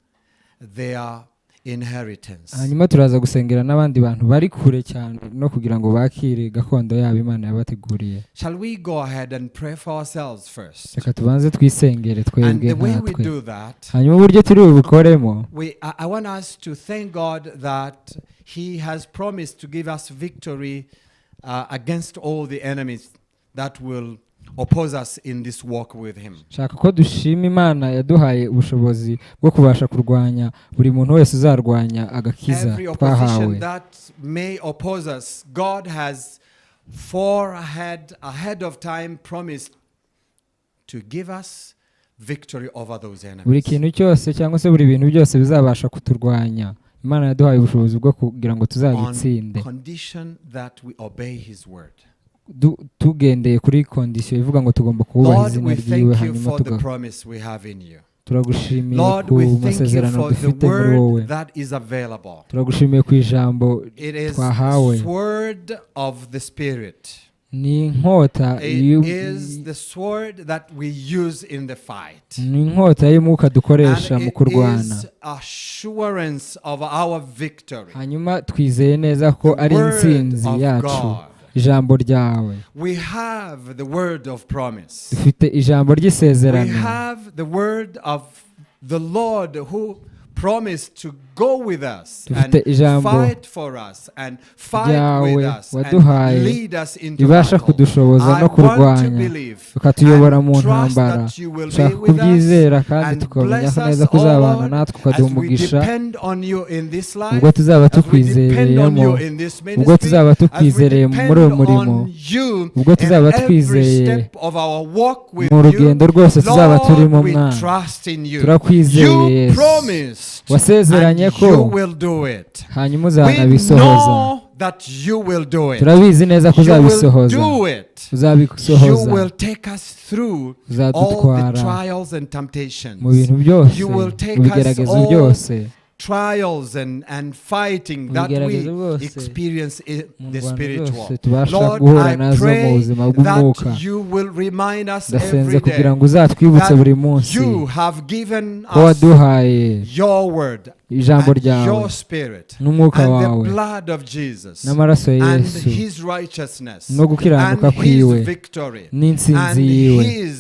their inheritance. hanyuma turaza gusengera n'abandi bantu bari kure cyane no kugira ngo bakire gakondo yabo Imana yabateguriye. Shall we go ahead and pray for ourselves first? Reka tubanze twisengere And twebwe the way we nkatwe. do that, Hanyuma uburyo turi bubikoremo, I want us to thank God that He has promised to give us victory against all the enemies that will oppose us in this walk with him. shaka ko dushima Imana yaduhaye ubushobozi bwo kubasha kurwanya buri muntu wese uzarwanya agakiza Every twahawe. opposition that may oppose us, God has ahead of time promised to give us victory over those buri enemies. kintu cyose cyangwa se buri bintu byose bizabasha kuturwanya Imana yaduhaye ubushobozi bwo kugira ngo tuzabitsinde On condition that we obey his word. tugendeye kuri kondisiyo ivuga ngo tugomba kubaha Lord, izina we ryiwe thank you hanyuma for the promise we have in you. turagushimiye Lord, ku we thank you masezerano for the dufite muri wowe. word that is available. turagushimiye ku ijambo It is twahawe. the sword of the Spirit. ni inkota It is the sword that we use in the fight. ni inkota y'umwuka dukoresha And mu it kurwana is assurance of our victory. hanyuma twizeye neza ko The ari word intsinzi of yacu God. ijambo ryawe. We have the word of promise. dufite ijambo We ry'isezerano. have the word of the Lord who promised to go with us and dufite ijambo fight for us and fight with ryawe us and waduhaye lead us into ribasha battle. kudushoboza I no want to kurwanya believe ukatuyobora mu and trust ntambara. that you will be dushaka with us kubyizera kandi and tukamenya bless ko us, neza ko O uzabana Lord, natwe ukaduha as we umugisha depend on you in this life, ubwo tuzaba as we depend on tukwizereyemo you in this ubwo ministry, tuzaba as we tukwizereye muri uwo depend murimo on you ubwo in tuzaba every twizeye step of our walk with mu you. rugendo rwose tuzaba turimo Lord, we mwana trust in you. turakwizeye You Yesu promised wasezeranye and ko you will do it. hanyuma We uzanabisohoza. know that you will do it. turabizi neza ko You will uzabisohoza do it. You uzabisohoza will take us through all the uzadutwara trials and temptations. mu bintu byose You will mu take us bigeragezo all byose trials and fighting mu that bigeragezo we byose experience in mu the ngwano spiritual. zose tubasha Lord, guhura I nazo mu pray buzima bw'umwuka. that you will remind us ndasenze every kugira day ngo uzatwibutse buri munsi you have given ko us waduhaye your word ijambo and ryawe your spirit n'umwuka and wawe the blood of Jesus n'amaraso ya and Yesu his righteousness no gukiranuka and his kwiwe victory n'intsinzi yiwe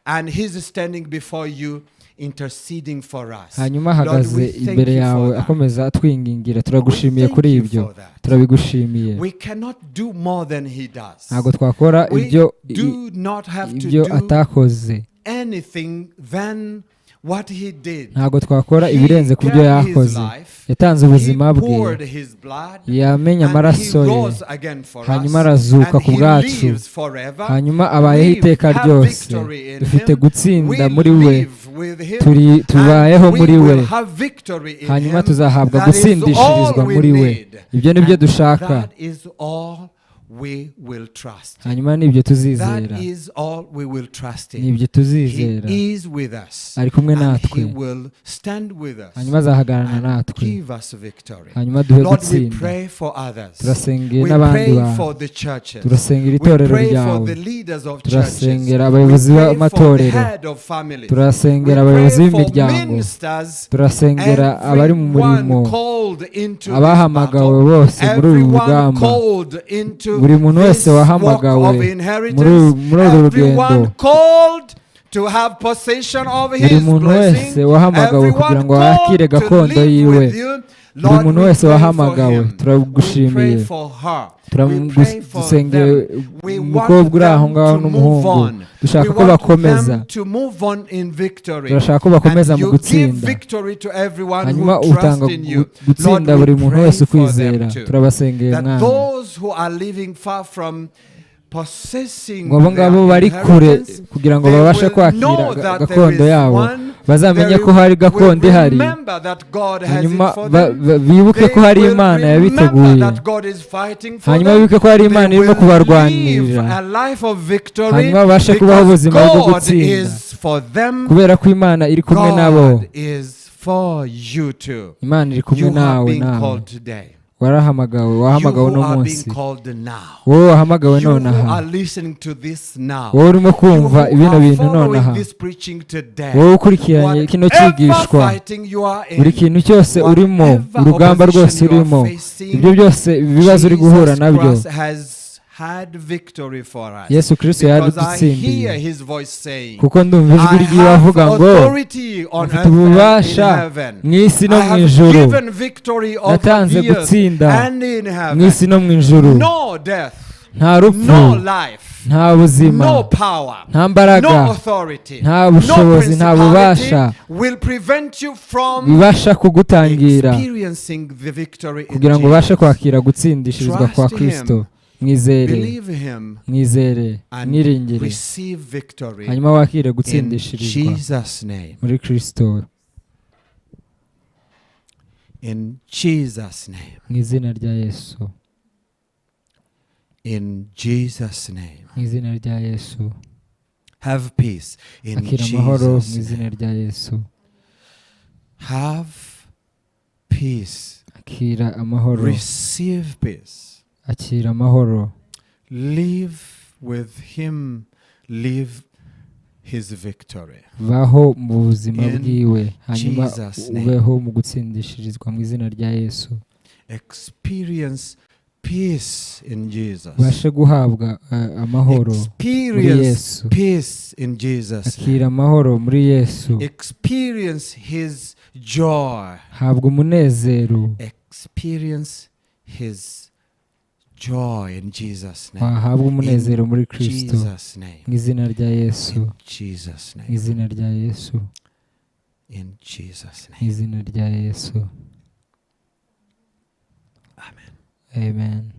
and his standing before you interceding for us. hanyuma Lord, ahagaze we thank imbere you for yawe that. akomeza atwingingira turagushimiye thank kuri you ibyo for that. turabigushimiye We cannot do more than he does. ntabwo twakora We ibyo do not have to ibyo do atakoze anything than what he did. ntabwo twakora He ibirenze ku byo gave his yakoze life. yatanze ubuzima He bwe poured his blood, yamenye and amaraso he ye rose again for hanyuma us, arazuka and ku he bwacu lives forever. hanyuma abayeho We iteka have ryose victory in dufite him. gutsinda We muri we live with him, tubayeho and muri we we will have victory in hanyuma him. tuzahabwa That is gutsindishirizwa all we muri we need. ibyo ni byo And dushaka that is all we will trust. hanyuma nibyo That tuzizera is all we will trust in. nibyo tuzizera He is with us. ari kumwe And natwe he will stand with us hanyuma azahagararana and natwe give us victory. hanyuma duhe Lord, we gutsinda pray for others. turasengera We n'abandi pray bantu for the churches. turasengera We itorero pray for ryawe the leaders of churches. turasengera We abayobozi pray for the b'amatorero head of families. turasengera We abayobozi pray for b'imiryango ministers, turasengera abari mu murimo everyone called into this abahamagawe battle, bose muri uru everyone rugamba called into buri muntu this wese wahamagawe walk of muri inheritance, uru everyone rugendo called to have possession of buri his muntu wese blessing, wahamagawe kugira everyone ngo yakire called to gakondo live yiwe with you. buri Lord, muntu we wese pray for wahamagawe him. We turagushimiye pray for her. We pray for dusengeye them. We umukobwa want uri aho them ngaho to move n'umuhungu on. dushaka We ko want bakomeza them to move on in victory. turashaka ko bakomeza And mu you give gutsinda victory to everyone hanyuma who trusts utanga in you. gutsinda Lord, buri we muntu pray wese for ukwizera them too. turabasengeye That mwana those who are living far from possessing ngo abo ngabo bari kure kugira ngo babashe kwakira gakondo yabo bazamenye ko hari gakondo ihari hanyuma bibuke ko hari imana yabiteguye hanyuma bibuke ko hari imana irimo kubarwanirira hanyuma babashe kubaho ubuzima bwo gutsinda kubera ko imana iri kumwe nabo imana iri kumwe nawe wahamagawe uno munsi wowe wahamagawe nonaha wowe urimo kumva ibino bintu nonaha wowe ukurikiranye kino cyigishwa buri kintu cyose urimo urugamba rwose urimo ibyo byose ibibazo uri guhura nabyo Yesu Kristo yaradutsindiye kuko ndumva ijwi ryiwe avuga ngo mfite ububasha mu isi no mu ijuru natanze gutsinda mu isi no mu ijuru nta rupfu no life, nta buzima no power, nta mbaraga no authority, nta no bushobozi nta bubasha principality will prevent you from bibasha kugutangira experiencing the victory in kugira ngo ubashe Jesus. kwakira gutsindishirizwa kwa Trust him. Kristo. Mwizere, Believe him mwizere, and mwiringire, receive victory hanyuma wakire in gutsindishirizwa Jesus' name. muri Kristo. In Jesus' name. Mu izina rya Yesu, In Jesus' name. mu izina rya Yesu. Have peace in Akira amahoro mu Jesus' izina name. rya Yesu. Have peace. Akira amahoro, Receive peace. akira amahoro. Live with him. Live his victory. Baho mu buzima In bwiwe, hanyuma Jesus' name. ubeho mu gutsindishirizwa mu izina rya Yesu. Experience peace in Jesus. Ubashe guhabwa amahoro muri Experience Yesu. peace in Jesus' name. Akira amahoro muri Yesu. Experience his joy. Habwa umunezero. Experience his joy in Jesus' name. Wahabwa umunezero muri Kristo. Jesus' name. Mu izina rya Yesu. In Jesus' Mu name. izina rya Yesu. In Jesus' Mu name. izina rya Yesu. Amen. Amen.